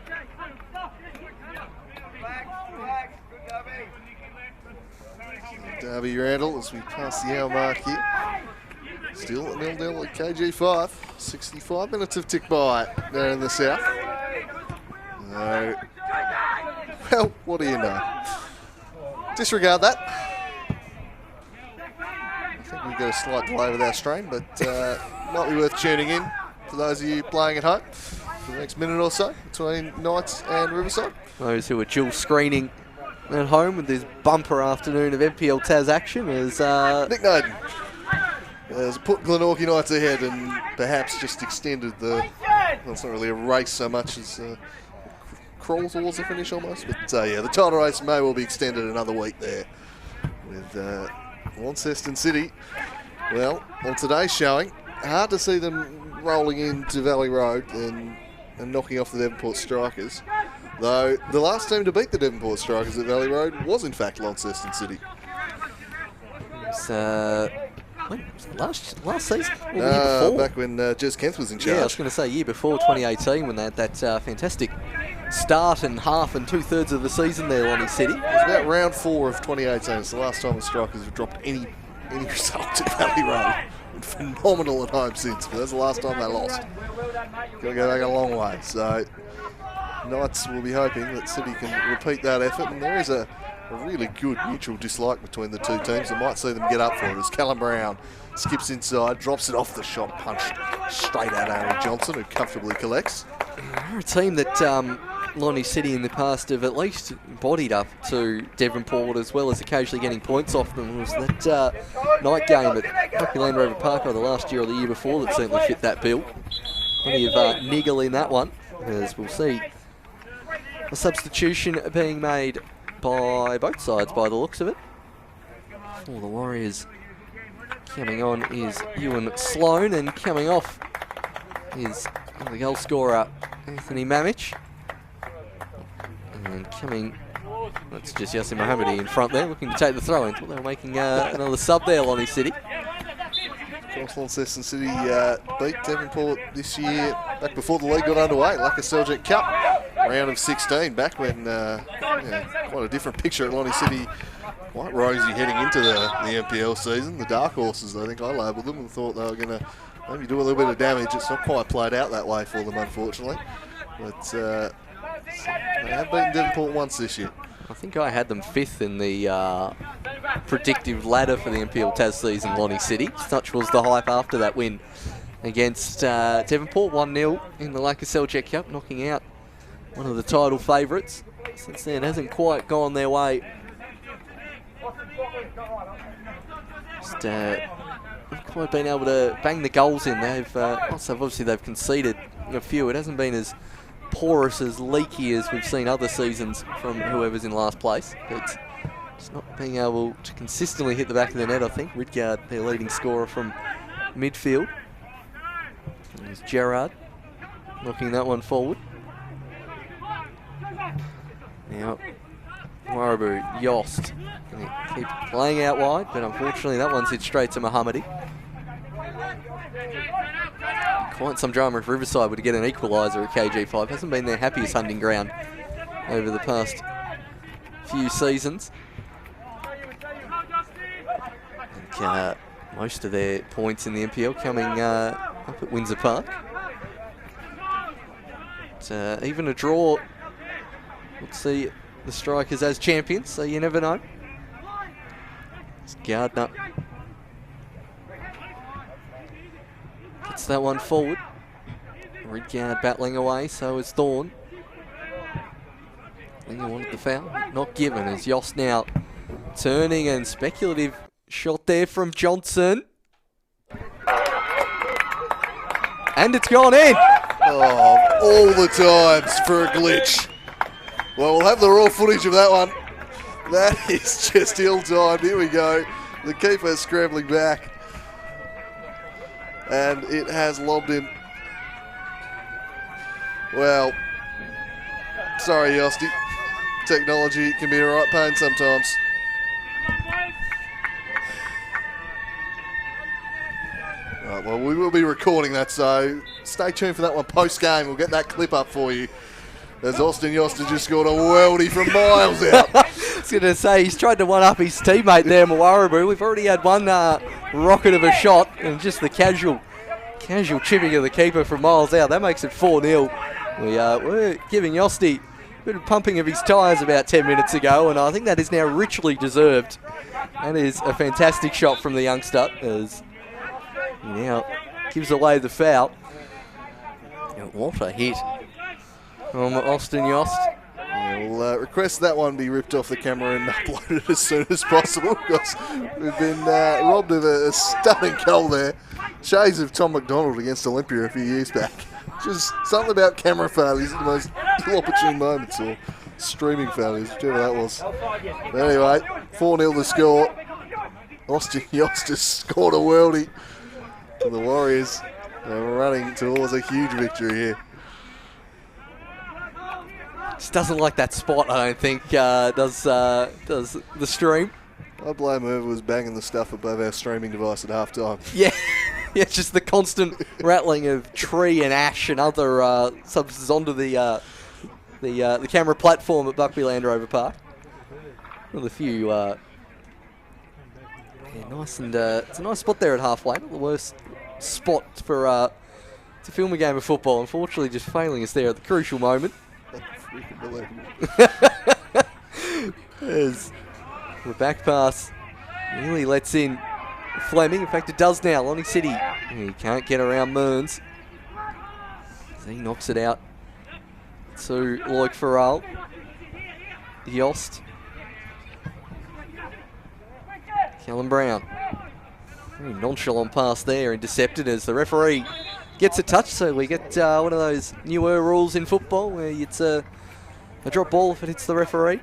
Darby Randall as we pass the hour mark here. Still 0-0 at KG5. 65 minutes have ticked by there in the south. Well, what do you know? Disregard that. I think we've got a slight delay with our stream, but might be worth tuning in for those of you playing at home for the next minute or so between Knights and Riverside. Those who are dual screening at home with this bumper afternoon of NPL Taz action is Nick Naden has put Glenorchy Knights ahead and perhaps just extended the, well, it's not really a race so much as crawl towards the finish almost, but yeah, the title race may well be extended another week there with Launceston City. Well, on today's showing, hard to see them rolling into Valley Road and knocking off the Devonport Strikers, though the last team to beat the Devonport Strikers at Valley Road was in fact Launceston City. Last season? Or the year before? Back when Jez Kent was in charge. Yeah, I was going to say year before, 2018, when they had that fantastic start and half and 2/3 of the season there, Lonnie City. It was about round 4 of 2018. It's the last time the Strikers have dropped any result at Valley Road. Phenomenal at home since, but that's the last time they lost. Got to go back a long way. So Knights will be hoping that City can repeat that effort, and there is a really good mutual dislike between the two teams. I might see them get up for it as Callum Brown skips inside, drops it off the shot, punched straight at Aaron Johnson, who comfortably collects. They're a team that Lonnie City in the past have at least bodied up to Devonport, as well as occasionally getting points off them. It was that night game at Buckley Land Rover Park either last year or the year before that certainly fit that bill. Plenty of niggle in that one, as we'll see a substitution being made by both sides by the looks of it. For the Warriors, coming on is Ewan Sloan, and coming off is the goal scorer Anthony Mamich. And coming, that's just Yassin Mohammadi in front there, looking to take the throw in. Thought they were making another sub there, Lonnie City. Of course, Launceston City beat Devonport this year, back before the league got underway, like a Seljuk Cup, round of 16, back when quite a different picture at Lonnie City. Quite rosy heading into the NPL season. The dark horses, I think I labelled them, and thought they were going to maybe do a little bit of damage. It's not quite played out that way for them, unfortunately. But they have beaten Devonport once this year. I think I had them 5th in the predictive ladder for the NPL Taz season, Lonnie City. Such was the hype after that win against Devonport, 1-0 in the Lake Seljuk Cup, knocking out one of the title favourites. Since then, it hasn't quite gone their way. Just not quite been able to bang the goals in. Obviously they've conceded a few. It hasn't been as porous, as leaky as we've seen other seasons from whoever's in last place. But just not being able to consistently hit the back of the net, I think. Ridgard, their leading scorer from midfield. And there's Gerard knocking that one forward. Now, Warraboo, Yost, keep playing out wide, but unfortunately that one's hit straight to Mohammadi. Quite some drama if Riverside were to get an equaliser at KG5. Hasn't been their happiest hunting ground over the past few seasons. And, most of their points in the NPL coming up at Windsor Park. But, even a draw would see the Strikers as champions, so you never know. It's Gardner Puts that one forward. Ridgard battling away, so is Thorne. Linger wanted the foul, not given, as Yost now turning, and speculative shot there from Johnson. And it's gone in. Oh, all the times for a glitch. Well, we'll have the raw footage of that one. That is just ill-timed. Here we go. The keeper scrambling back. And it has lobbed him. Well, sorry, Yosty. Technology can be a right pain sometimes. Right, well, we will be recording that, so stay tuned for that one post-game. We'll get that clip up for you. As Austin Yost has just scored a worldie from miles out. I was going to say, he's tried to one-up his teammate there, Mawaraboo. We've already had one rocket of a shot, and just the casual chipping of the keeper from miles out. That makes it 4-0. We're giving Yosty a bit of pumping of his tyres about 10 minutes ago, and I think that is now richly deserved. That is a fantastic shot from the youngster, as he now gives away the foul. What a hit from Austin Yost. Yeah, we'll request that one be ripped off the camera and uploaded as soon as possible, because we've been robbed of a stunning goal there. Shades of Tom McDonald against Olympia a few years back. Just something about camera failures at the most ill-opportune moments, or streaming failures, whichever that was. But anyway, 4-0 the score. Austin Yost has scored a worldie for the Warriors. They're running towards a huge victory here. Just doesn't like that spot, I don't think, does the stream. I blame whoever was banging the stuff above our streaming device at halftime. Yeah, yeah, just the constant rattling of tree and ash and other substances onto the camera platform at Buckby Land Rover Park. With a few, nice, and it's a nice spot there at halfway. Not the worst spot for to film a game of football. Unfortunately, just failing us there at the crucial moment. As the back pass nearly lets in Fleming. In fact, it does now. Lonnie City, he can't get around Mearns. He knocks it out to Loic Farrell. Yost. Callum Brown. Very nonchalant pass there, intercepted as the referee gets a touch. So we get one of those newer rules in football where it's a drop ball if it hits the referee.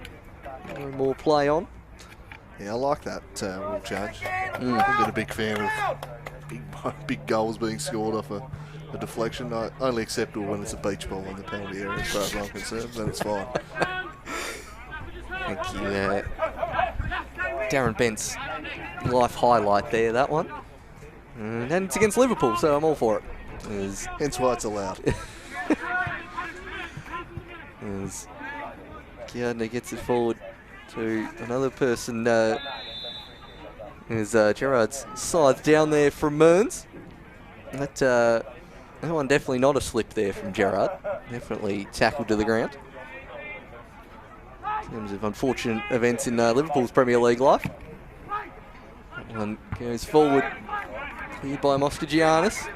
No more play on. Yeah, I like that rule change. I've been a big fan of big goals being scored off a deflection. Only acceptable when it's a beach ball in the penalty area, as far as I'm concerned, then it's fine. Thank you, Darren Bent's life highlight there, that one. And it's against Liverpool, so I'm all for it. Hence why it's allowed. As Gardner gets it forward to another person. As Gerard's side down there from Mearns. That one definitely not a slip there from Gerard. Definitely tackled to the ground. In terms of unfortunate events in Liverpool's Premier League life. That one goes forward. Cleared by Moskagiannis.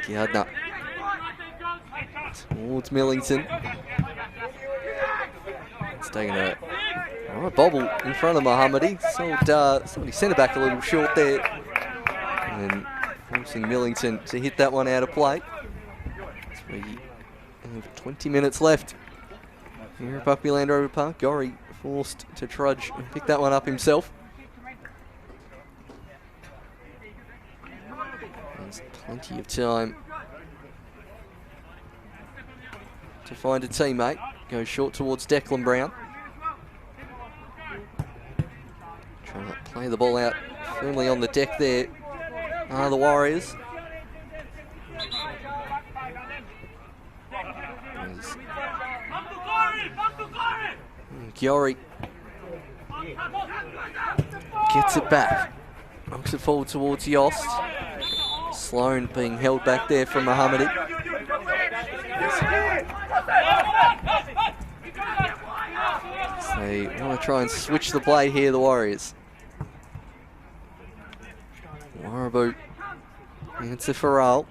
Gardner towards Millington. It's taking a right bobble in front of Mohammadi. Somebody sent it back a little short there. And forcing Millington to hit that one out of play. So we have 20 minutes left here at Buckby Land Rover Park. Gorry forced to trudge and pick that one up himself. There's plenty of time to find a teammate. Goes short towards Declan Brown. Trying to play the ball out firmly on the deck there are the Warriors. Giori gets it back. Knocks it forward towards Yost. Sloan being held back there from Mohammadi. So they want to try and switch the play here, the Warriors. Warraboo. It's a Farrell.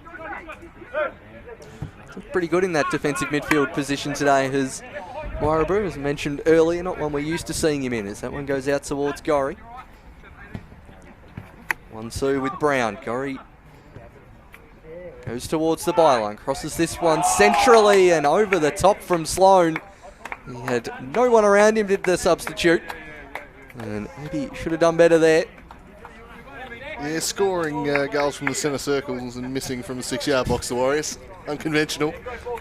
Pretty good in that defensive midfield position today, as Warraboo, as mentioned earlier, not one we're used to seeing him in, as that one goes out towards Gorry. 1-2 with Brown. Gorry goes towards the byline, crosses this one centrally and over the top from Sloan. He had no one around him, did the substitute, and maybe should have done better there. Yeah, scoring goals from the centre circles and missing from the 6-yard box, the Warriors. Unconventional,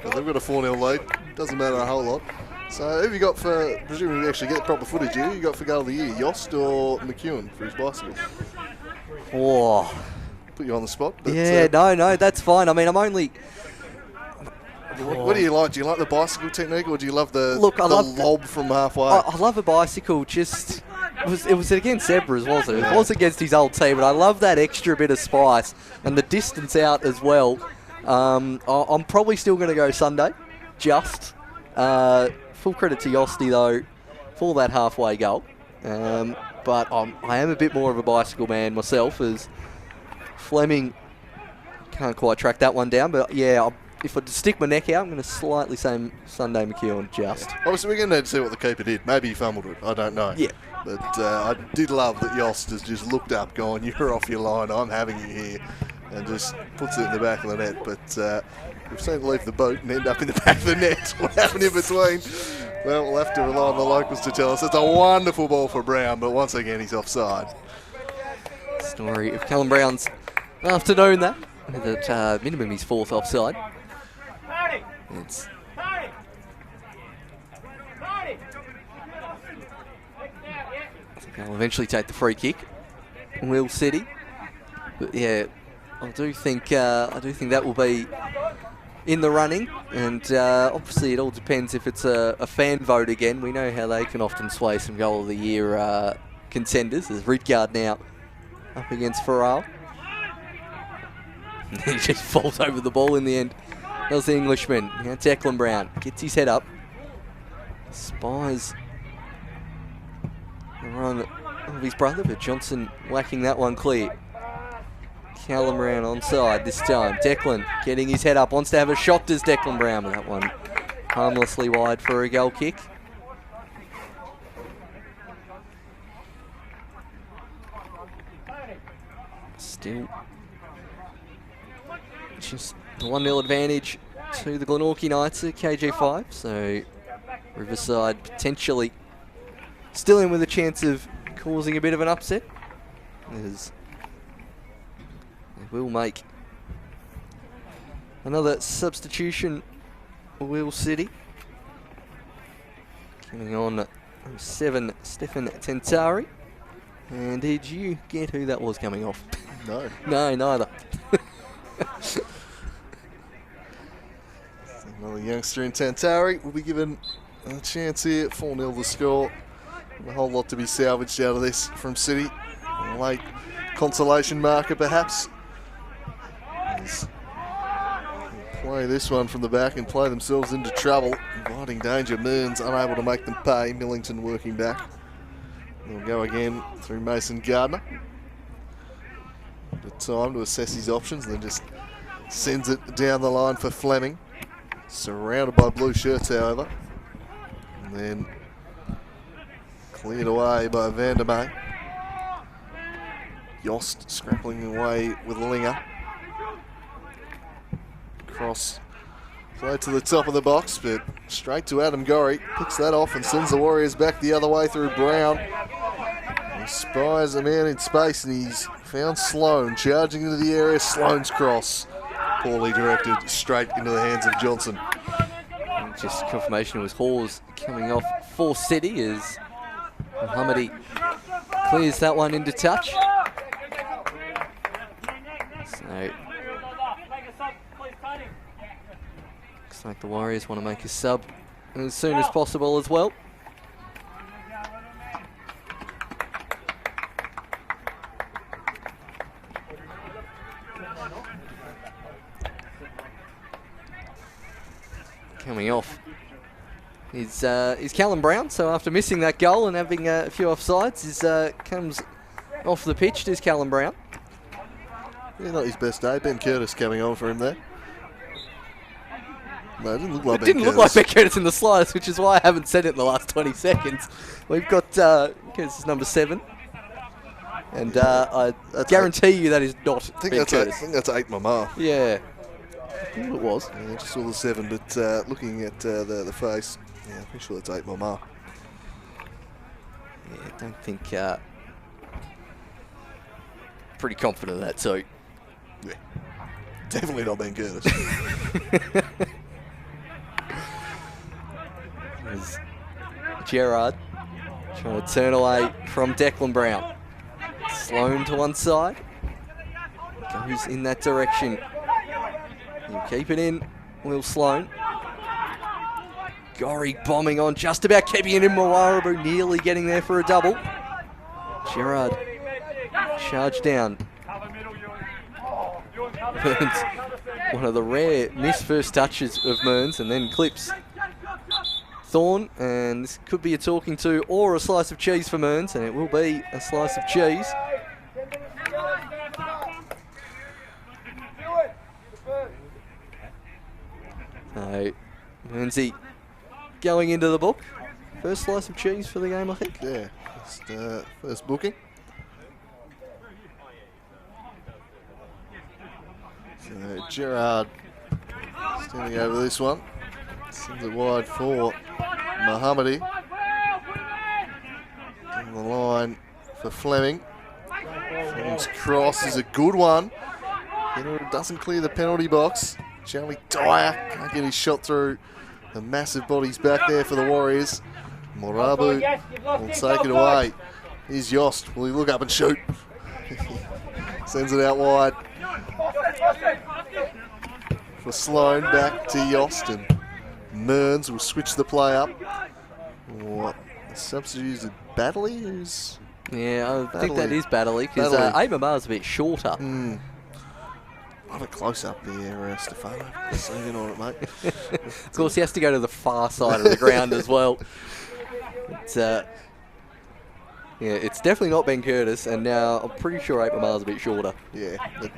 but they've got a 4-0 lead. Doesn't matter a whole lot. So who have you got for, presumably we actually get proper footage here, you got for goal of the year, Yost or McEwen for his bicycle? Oh. Put you on the spot. But, yeah, no, that's fine. I mean, I'm only... What do you like? Do you like the bicycle technique, or do you love the love lob from halfway? I love a bicycle, just... It was against Zebras, wasn't it? It was against his old team, but I love that extra bit of spice and the distance out as well. I'm probably still going to go Sunday, just. Full credit to Yosty, though, for that halfway goal. But I am a bit more of a bicycle man myself, as Fleming can't quite track that one down. But, yeah, if I stick my neck out, I'm going to slightly say Sunday McEwen, just. Obviously, we're going to need to see what the keeper did. Maybe he fumbled it. I don't know. Yeah. But I did love that Yost has just looked up, going, you're off your line, I'm having you here, and just puts it in the back of the net. But we've seen it leave the boat and end up in the back of the net. What happened in between? Well, we'll have to rely on the locals to tell us. It's a wonderful ball for Brown, but once again, he's offside. Story of Callum Brown's afternoon, that. At minimum, he's 4th offside. It's... They'll eventually take the free kick. Will City. But yeah, I do think that will be in the running, and obviously it all depends if it's a fan vote again. We know how they can often sway some goal of the year contenders. There's Ridgard now up against Farrell. He just falls over the ball in the end. That was the Englishman. Now Declan Brown gets his head up. Spies the run of his brother, but Johnson whacking that one clear. Callum Brown onside this time. Declan getting his head up, wants to have a shot, does Declan Brown, but that one harmlessly wide for a goal kick. Still just the 1-0 advantage to the Glenorchy Knights at KG5, so Riverside potentially still in with a chance of causing a bit of an upset, as they will make another substitution. Will City coming on 7, Stefan Tentari. And did you get who that was coming off? No. No, neither. Another youngster in Tantari will be given a chance here. 4-0 the score. A whole lot to be salvaged out of this from City. A late consolation marker, perhaps. As they play this one from the back and play themselves into trouble. Inviting danger. Mearns unable to make them pay. Millington working back. They'll go again through Mason Gardner. The time to assess his options, and then just sends it down the line for Fleming. Surrounded by blue shirts, however. And then cleared away by Vandermeer. Yost scrapping away with Linger. Cross play to the top of the box, but straight to Adam Gorry. Picks that off and sends the Warriors back the other way through Brown. He spies a man in space, and he's found Sloan charging into the area. Sloan's cross, poorly directed, straight into the hands of Johnson. And just confirmation, it was Hawes coming off for City as Mohammadi clears that one into touch. So looks like the Warriors want to make a sub as soon as possible as well. Coming off is Callum Brown. So after missing that goal and having a few offsides, comes off the pitch is Callum Brown. Yeah, not his best day. Ben Curtis coming on for him there. No, it didn't look like It didn't look like Ben Curtis in the slightest, which is why I haven't said it in the last 20 seconds. We've got Curtis is number 7. And I guarantee you that is not Ben Curtis. I think that's 8 Mama. Yeah. I think it was. Yeah, just saw the 7, but looking at the face, yeah, I'm pretty sure that's 8 Mama. Yeah, I don't think... pretty confident of that, so... Yeah. Definitely not Ben Curtis. There's Gerard trying to turn away from Declan Brown. Sloan to one side. Goes in that direction. He'll keep it in, Will Sloan. Gorry bombing on, just about keeping it in. Mawarabu nearly getting there for a double. Gerard charged down. Mearns, one of the rare missed first touches of Mearns, and then clips Thorne, and this could be a talking to or a slice of cheese for Mearns, and it will be a slice of cheese. So, Mearnsy going into the book. First slice of cheese for the game, I think. Yeah, first booking. So Gerard standing over this one. Sends it wide for Mohammadi. Down the line for Fleming. Fleming's cross is a good one. It doesn't clear the penalty box. Charlie Dyer can't get his shot through. The massive bodies back there for the Warriors. Morabu will take it away. Here's Yost. Will he look up and shoot? Sends it out wide. For Sloan, back to Yost, and Mearns will switch the play up. What? The substitute is Baddeley? Who's Yeah, I think that is Baddeley, because Amamar's a bit shorter. Have a close up there, Stefano. Saving on it, mate. Of course, he has to go to the far side of the ground as well. It's, yeah, it's definitely not Ben Curtis, and now I'm pretty sure Amamar's a bit shorter. Yeah, but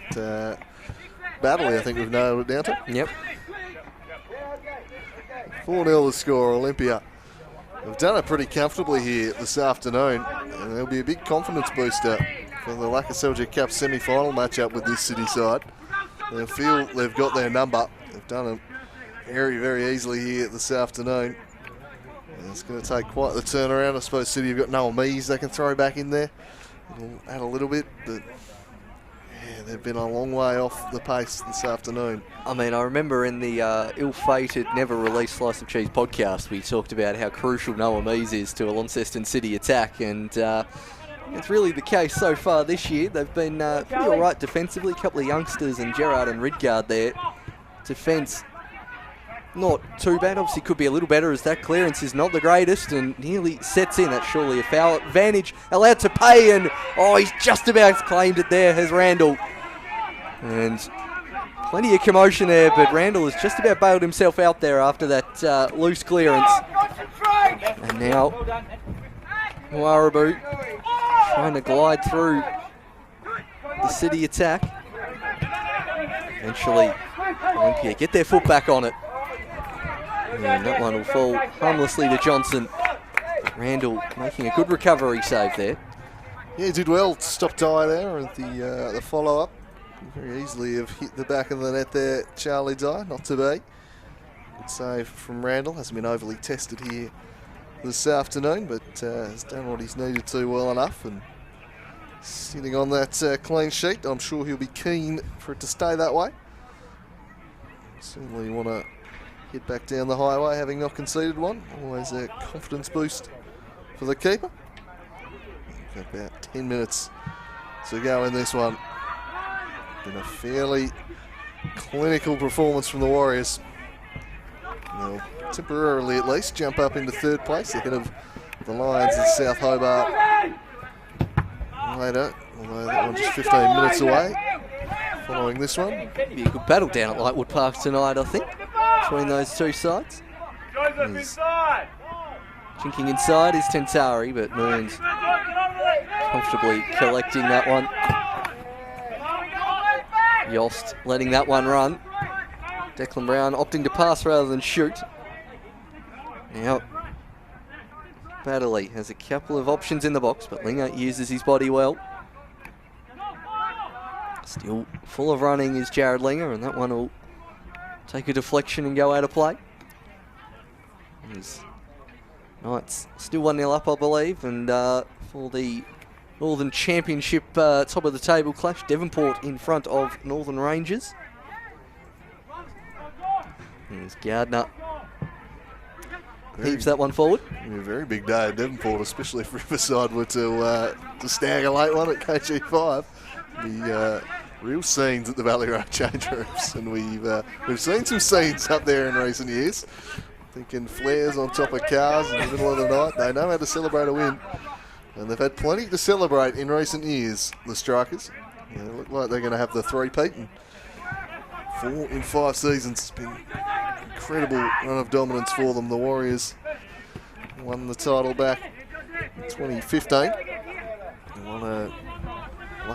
Baddeley, I think we've nailed it down to. Yep. 4-0 the score, Olympia. We've done it pretty comfortably here this afternoon, and there'll be a big confidence booster for the Lacka Seljuk Cup semi-final matchup with this City side. They'll feel they've got their number. They've done it very, very easily here this afternoon. And it's going to take quite the turnaround. I suppose City have got Noah Mees they can throw back in there. It'll add a little bit, but yeah, they've been a long way off the pace this afternoon. I mean, I remember in the ill-fated, never-released Slice of Cheese podcast, we talked about how crucial Noah Mees is to a Launceston City attack, and it's really the case so far this year. They've been pretty all right defensively. A couple of youngsters and Gerard and Ridgard there. Defence not too bad. Obviously could be a little better as that clearance is not the greatest and nearly sets in. That's surely a foul. Advantage allowed to pay, and he's just about claimed it there, has Randall. And plenty of commotion there, but Randall has just about bailed himself out there after that loose clearance. And now Warabu trying to glide through the City attack. Eventually, Olympia get their foot back on it. And that one will fall harmlessly to Johnson. Randall making a good recovery save there. Yeah, he did well to stop Dyer there at the follow-up. Very easily have hit the back of the net there, Charlie Dyer, not to be. Good save from Randall, hasn't been overly tested here this afternoon, but has done what he's needed to well enough, and sitting on that clean sheet. I'm sure he'll be keen for it to stay that way. Certainly want to head back down the highway having not conceded one. Always a confidence boost for the keeper. Got about 10 minutes to go in this one. Been a fairly clinical performance from the Warriors. They'll temporarily at least jump up into third place ahead of the Lions in South Hobart later, although that one's just 15 minutes away following this one. Be a good battle down at Lightwood Park tonight, I think, between those two sides. Chinking inside is Tentari, but Mearns comfortably collecting that one. Yost letting that one run. Declan Brown opting to pass rather than shoot. Now, Baddeley has a couple of options in the box, but Linger uses his body well. Still full of running is Jared Linger, and that one will take a deflection and go out of play. Knights still 1-0 up, I believe, and for the Northern Championship top of the table clash, Devonport in front of Northern Rangers. There's Gardner. Heaves that one forward. A very big day at Devonport, especially if Riverside were to snag a late one at KG5. The real scenes at the Valley Road change rooms, and we've seen some scenes up there in recent years. Thinking flares on top of cars in the middle of the night. They know how to celebrate a win, and they've had plenty to celebrate in recent years, the Strikers. They look like they're going to have the three-peat, and 4 in 5 seasons. It's been incredible run of dominance for them. The Warriors won the title back in 2015. They won a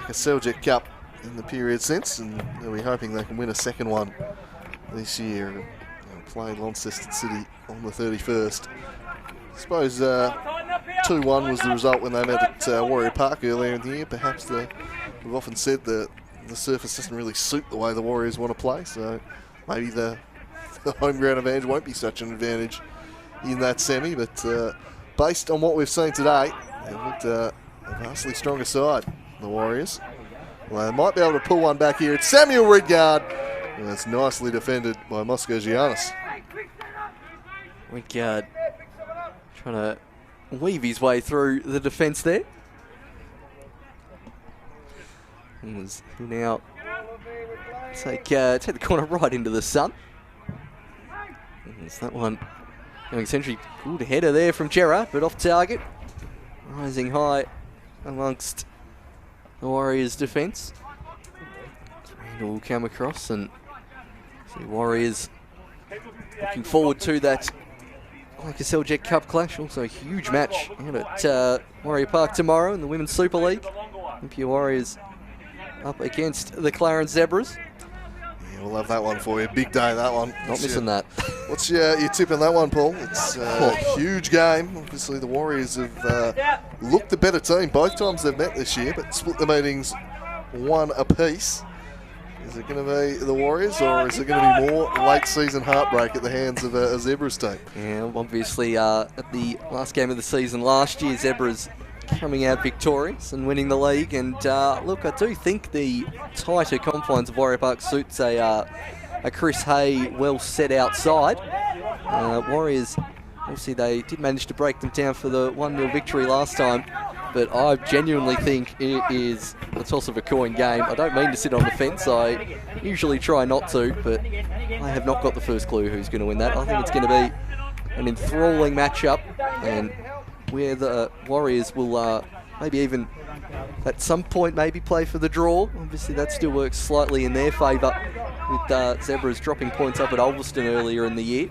Seljuk Cup in the period since, and they'll be hoping they can win a second one this year. They'll play Launceston City on the 31st. I suppose 2-1 was the result when they met at Warrior Park earlier in the year. Perhaps we've often said that the surface doesn't really suit the way the Warriors want to play, so maybe the home ground advantage won't be such an advantage in that semi, but based on what we've seen today, they've looked a vastly stronger side, the Warriors. Well, they might be able to pull one back here. It's Samuel Redgard, and it's nicely defended by Moscow Giannis. Redgard trying to weave his way through the defence there. He'll now take the corner right into the sun. There's that one going century. Good header there from Gerard, but off target. Rising high amongst the Warriors' defence. Randall will come across, and see Warriors looking forward to that Seljuk Cup clash. Also a huge match out at Warrior Park tomorrow in the Women's Super League. Olympia Warriors up against the Clarence Zebras. Yeah, we'll have that one for you. Big day, that one. Not missing that. What's your tip on that one, Paul? It's a huge game. Obviously, the Warriors have looked the better team both times they've met this year, but split the meetings 1 apiece. Is it going to be the Warriors, or is it going to be more late season heartbreak at the hands of a Zebras team? Yeah, obviously at the last game of the season last year, Zebras coming out victorious and winning the league. And look, I do think the tighter confines of Warrior Park suits a Chris Hay well set outside. Warriors, obviously they did manage to break them down for the 1-0 victory last time, but I genuinely think it is a toss of a coin game. I don't mean to sit on the fence, I usually try not to, but I have not got the first clue who's going to win that. I think it's going to be an enthralling matchup, and where the Warriors will maybe even at some point maybe play for the draw. Obviously that still works slightly in their favour, with Zebras dropping points up at Ulverston earlier in the year.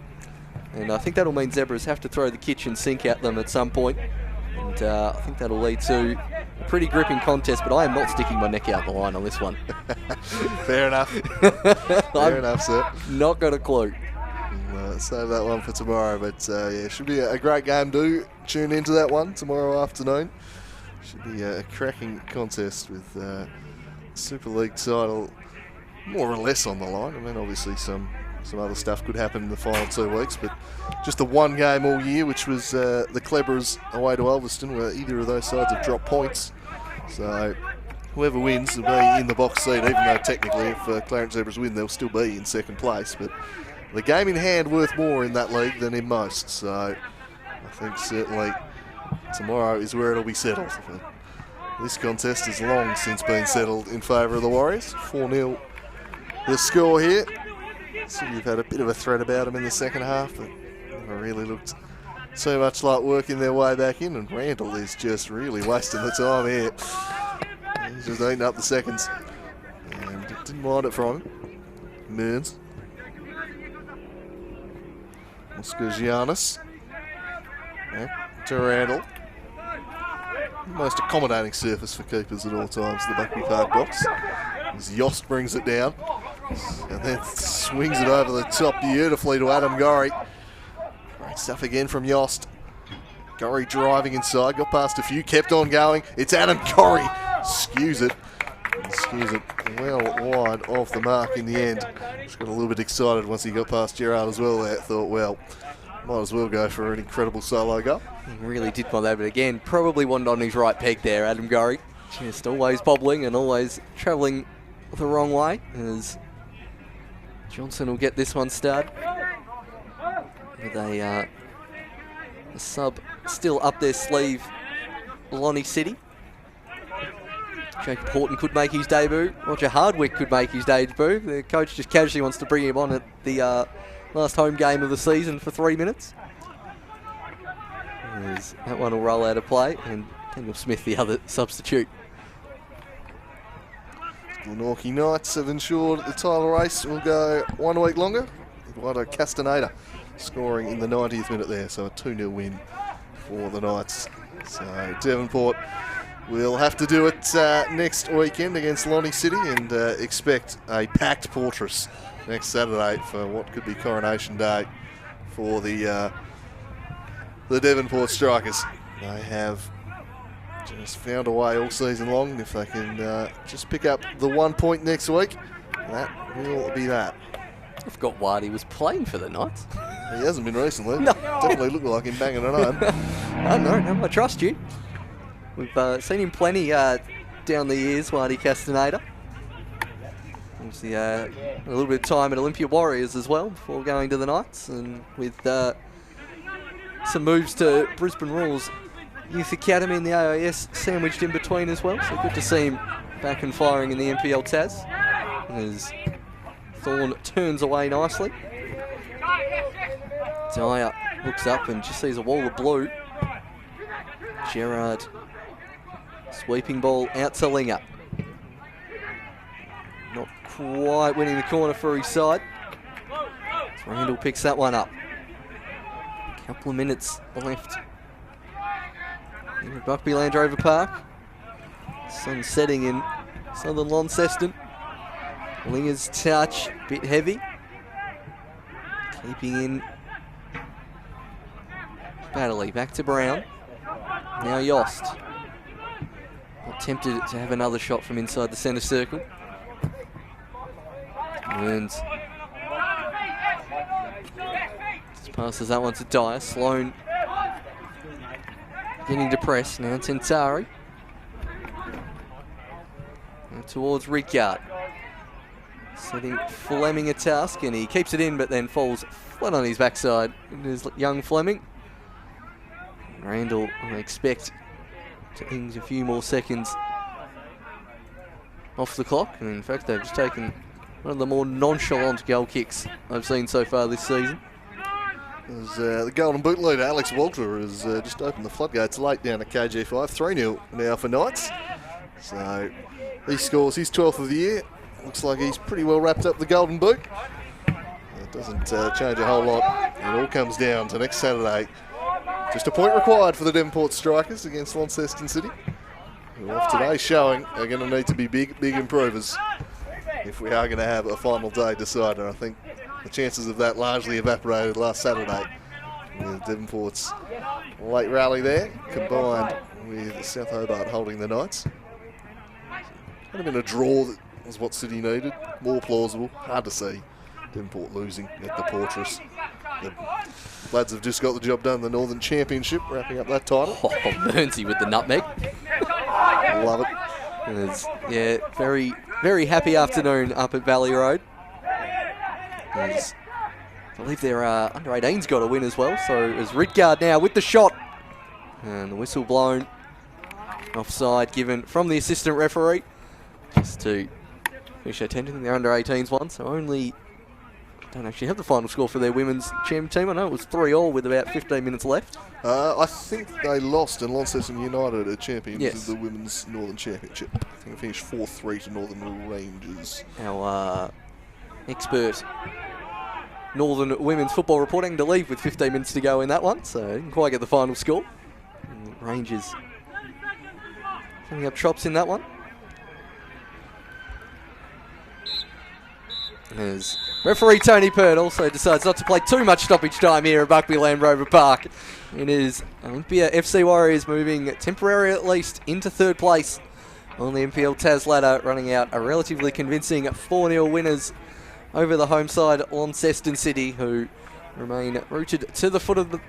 And I think that'll mean Zebras have to throw the kitchen sink at them at some point. And I think that'll lead to a pretty gripping contest, but I am not sticking my neck out the line on this one. Fair enough. Fair enough, sir. Not got a clue. Save that one for tomorrow, but yeah, should be a great game. Do tune into that one tomorrow afternoon. Should be a cracking contest with Super League title more or less on the line. I mean, obviously some other stuff could happen in the final 2 weeks, but just the one game all year, which was the Cleberers away to Ulverston, where either of those sides have dropped points. So whoever wins will be in the box seat, even though technically if Clarence Zebras win, they'll still be in second place. But the game in hand worth more in that league than in most. So I think certainly tomorrow is where it'll be settled. But this contest has long since been settled in favour of the Warriors. 4-0 the score here. City have had a bit of a threat about them in the second half, but never really looked so much like working their way back in, and Randall is just really wasting the time here. He's just eating up the seconds, and didn't mind it from him. Mearns. Oscar Giannis. Back to Randall. Most accommodating surface for keepers at all times, the Buckley Park box. as Yost brings it down. And then swings it over the top beautifully to Adam Gorry. Great stuff again from Yost. Gorry driving inside, got past a few, kept on going. It's Adam Gorry. Skews it well wide off the mark in the end. Just got a little bit excited once he got past Gerard as well there. Thought, well, might as well go for an incredible solo goal. He really did want that, but again, probably wasn't on his right peg there, Adam Gorry. Just always bobbling and always travelling the wrong way, as Johnson will get this one started with a sub still up their sleeve, Lonnie City. Jacob Horton could make his debut. Roger Hardwick could make his debut. The coach just casually wants to bring him on at the last home game of the season for 3 minutes. As that one will roll out of play, and Daniel Smith, the other substitute. Glenorchy Knights have ensured the title race will go 1 week longer. Eduardo Castaneda scoring in the 90th minute there, so a 2-0 win for the Knights. So Devonport will have to do it next weekend against Lonnie City, and expect a packed Portress next Saturday for what could be Coronation Day for the Devonport Strikers. They have just found a way all season long. If they can just pick up the 1 point next week, that will be that. I forgot Wadi was playing for the Knights. He hasn't been recently. No. Definitely looked like him banging it home. No, I trust you. We've seen him plenty down the years, Wadi Castaneda. Obviously, a little bit of time at Olympia Warriors as well before going to the Knights, and with some moves to Brisbane Royals Youth Academy and the AIS sandwiched in between as well. So good to see him back and firing in the NPL Taz, as Thorne turns away nicely. Dyer looks up and just sees a wall of blue. Gerard, sweeping ball out to Linger. Not quite winning the corner for his side. So Randall picks that one up. Couple of minutes left in Buckby Land Rover Park. Sun setting in southern Launceston. Linger's touch, bit heavy. Keeping in Battley, back to Brown. Now Yost. Attempted to have another shot from inside the centre circle. Burns just passes that one to Dyer. Sloan getting to press. Now Tentari. And towards Rickard. Setting Fleming a task, and he keeps it in but then falls flat on his backside. It is young Fleming. Randall, I expect, to ings a few more seconds off the clock. And in fact, they've just taken one of the more nonchalant goal kicks I've seen so far this season. As the Golden Boot leader, Alex Walter, has just opened the floodgates late down at KG5. 3-0 now for Knights. So he scores his 12th of the year. Looks like he's pretty well wrapped up the Golden Boot. It doesn't change a whole lot. It all comes down to next Saturday. Just a point required for the Devonport Strikers against Launceston City, who off today's showing are going to need to be big improvers if we are going to have a final day decider. I think the chances of that largely evaporated last Saturday with Devonport's late rally there, combined with South Hobart holding the Knights. Kind of been a draw that was what City needed. More plausible. Hard to see Devonport losing at the Portress. The lads have just got the job done in the Northern Championship, wrapping up that title. Oh, Burnsy with the nutmeg. Love it. It's, yeah, very, very happy afternoon up at Valley Road. As I believe their under 18's got a win as well. So as Ridgard now with the shot. And the whistle blown. Offside given from the assistant referee. Just to finish attending their under 18's one. So only, don't actually have the final score for their women's champion team. I know it was 3-3 with about 15 minutes left. I think they lost, and Launceston United are champions Yes. of the Women's Northern Championship. I think they finished 4-3 to Northern Rangers. Our expert Northern women's football reporting to leave with 15 minutes to go in that one, so didn't quite get the final score. And Rangers coming up chops in that one. As referee Tony Pern also decides not to play too much stoppage time here at Buckby Land Rover Park. It is Olympia FC Warriors moving temporarily at least into third place on the NPL Tas ladder, running out a relatively convincing 4-0 winners over the home side Launceston City, who remain rooted to the foot of the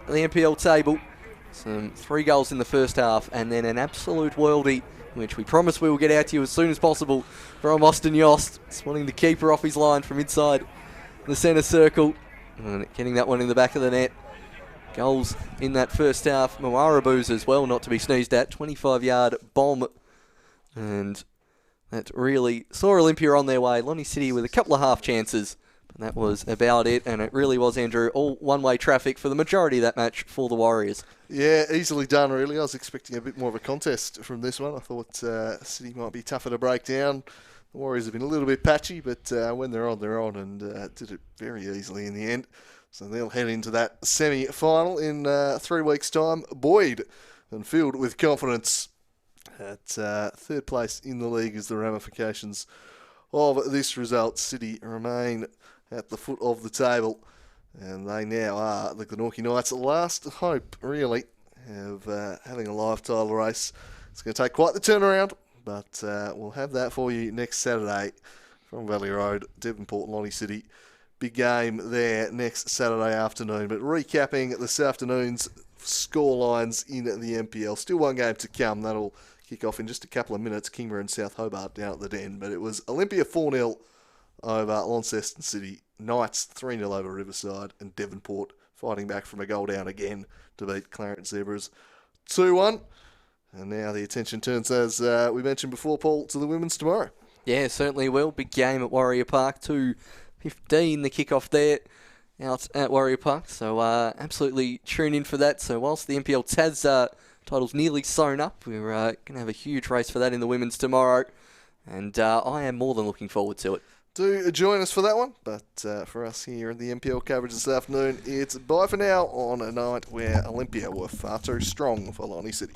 NPL table. Some 3 goals in the first half, and then an absolute worldie, which we promise we will get out to you as soon as possible, from Austin Yost, spotting the keeper off his line from inside the centre circle, and getting that one in the back of the net. Goals in that first half. Moaraboos as well, not to be sneezed at. 25-yard bomb, and that really saw Olympia on their way. Lonnie City with a couple of half chances, but that was about it, and it really was, Andrew, all one-way traffic for the majority of that match for the Warriors. Yeah, easily done, really. I was expecting a bit more of a contest from this one. I thought City might be tougher to break down. The Warriors have been a little bit patchy, but when they're on, and did it very easily in the end. So they'll head into that semi-final in 3 weeks' time, buoyed and filled with confidence at third place in the league as the ramifications of this result. City remain at the foot of the table, and they now are the Glenorchy Knights' last hope, really, of having a live title race. It's going to take quite the turnaround, but we'll have that for you next Saturday from Valley Road, Devonport, Lonnie City. Big game there next Saturday afternoon. But recapping this afternoon's scorelines in the NPL. Still one game to come. That'll kick off in just a couple of minutes. Kingma and South Hobart down at the Den. But it was Olympia 4-0 over Launceston City. Knights 3-0 over Riverside. And Devonport fighting back from a goal down again to beat Clarence Zebras 2-1. And now the attention turns, as we mentioned before, Paul, to the women's tomorrow. Yeah, certainly will. Big game at Warrior Park. 2:15 the kickoff there out at Warrior Park. So absolutely tune in for that. So whilst the NPL Tas title's nearly sewn up, we're going to have a huge race for that in the women's tomorrow. And I am more than looking forward to it. Do join us for that one. But for us here in the NPL coverage this afternoon, it's bye for now on a night where Olympia were far too strong for Lonnie City.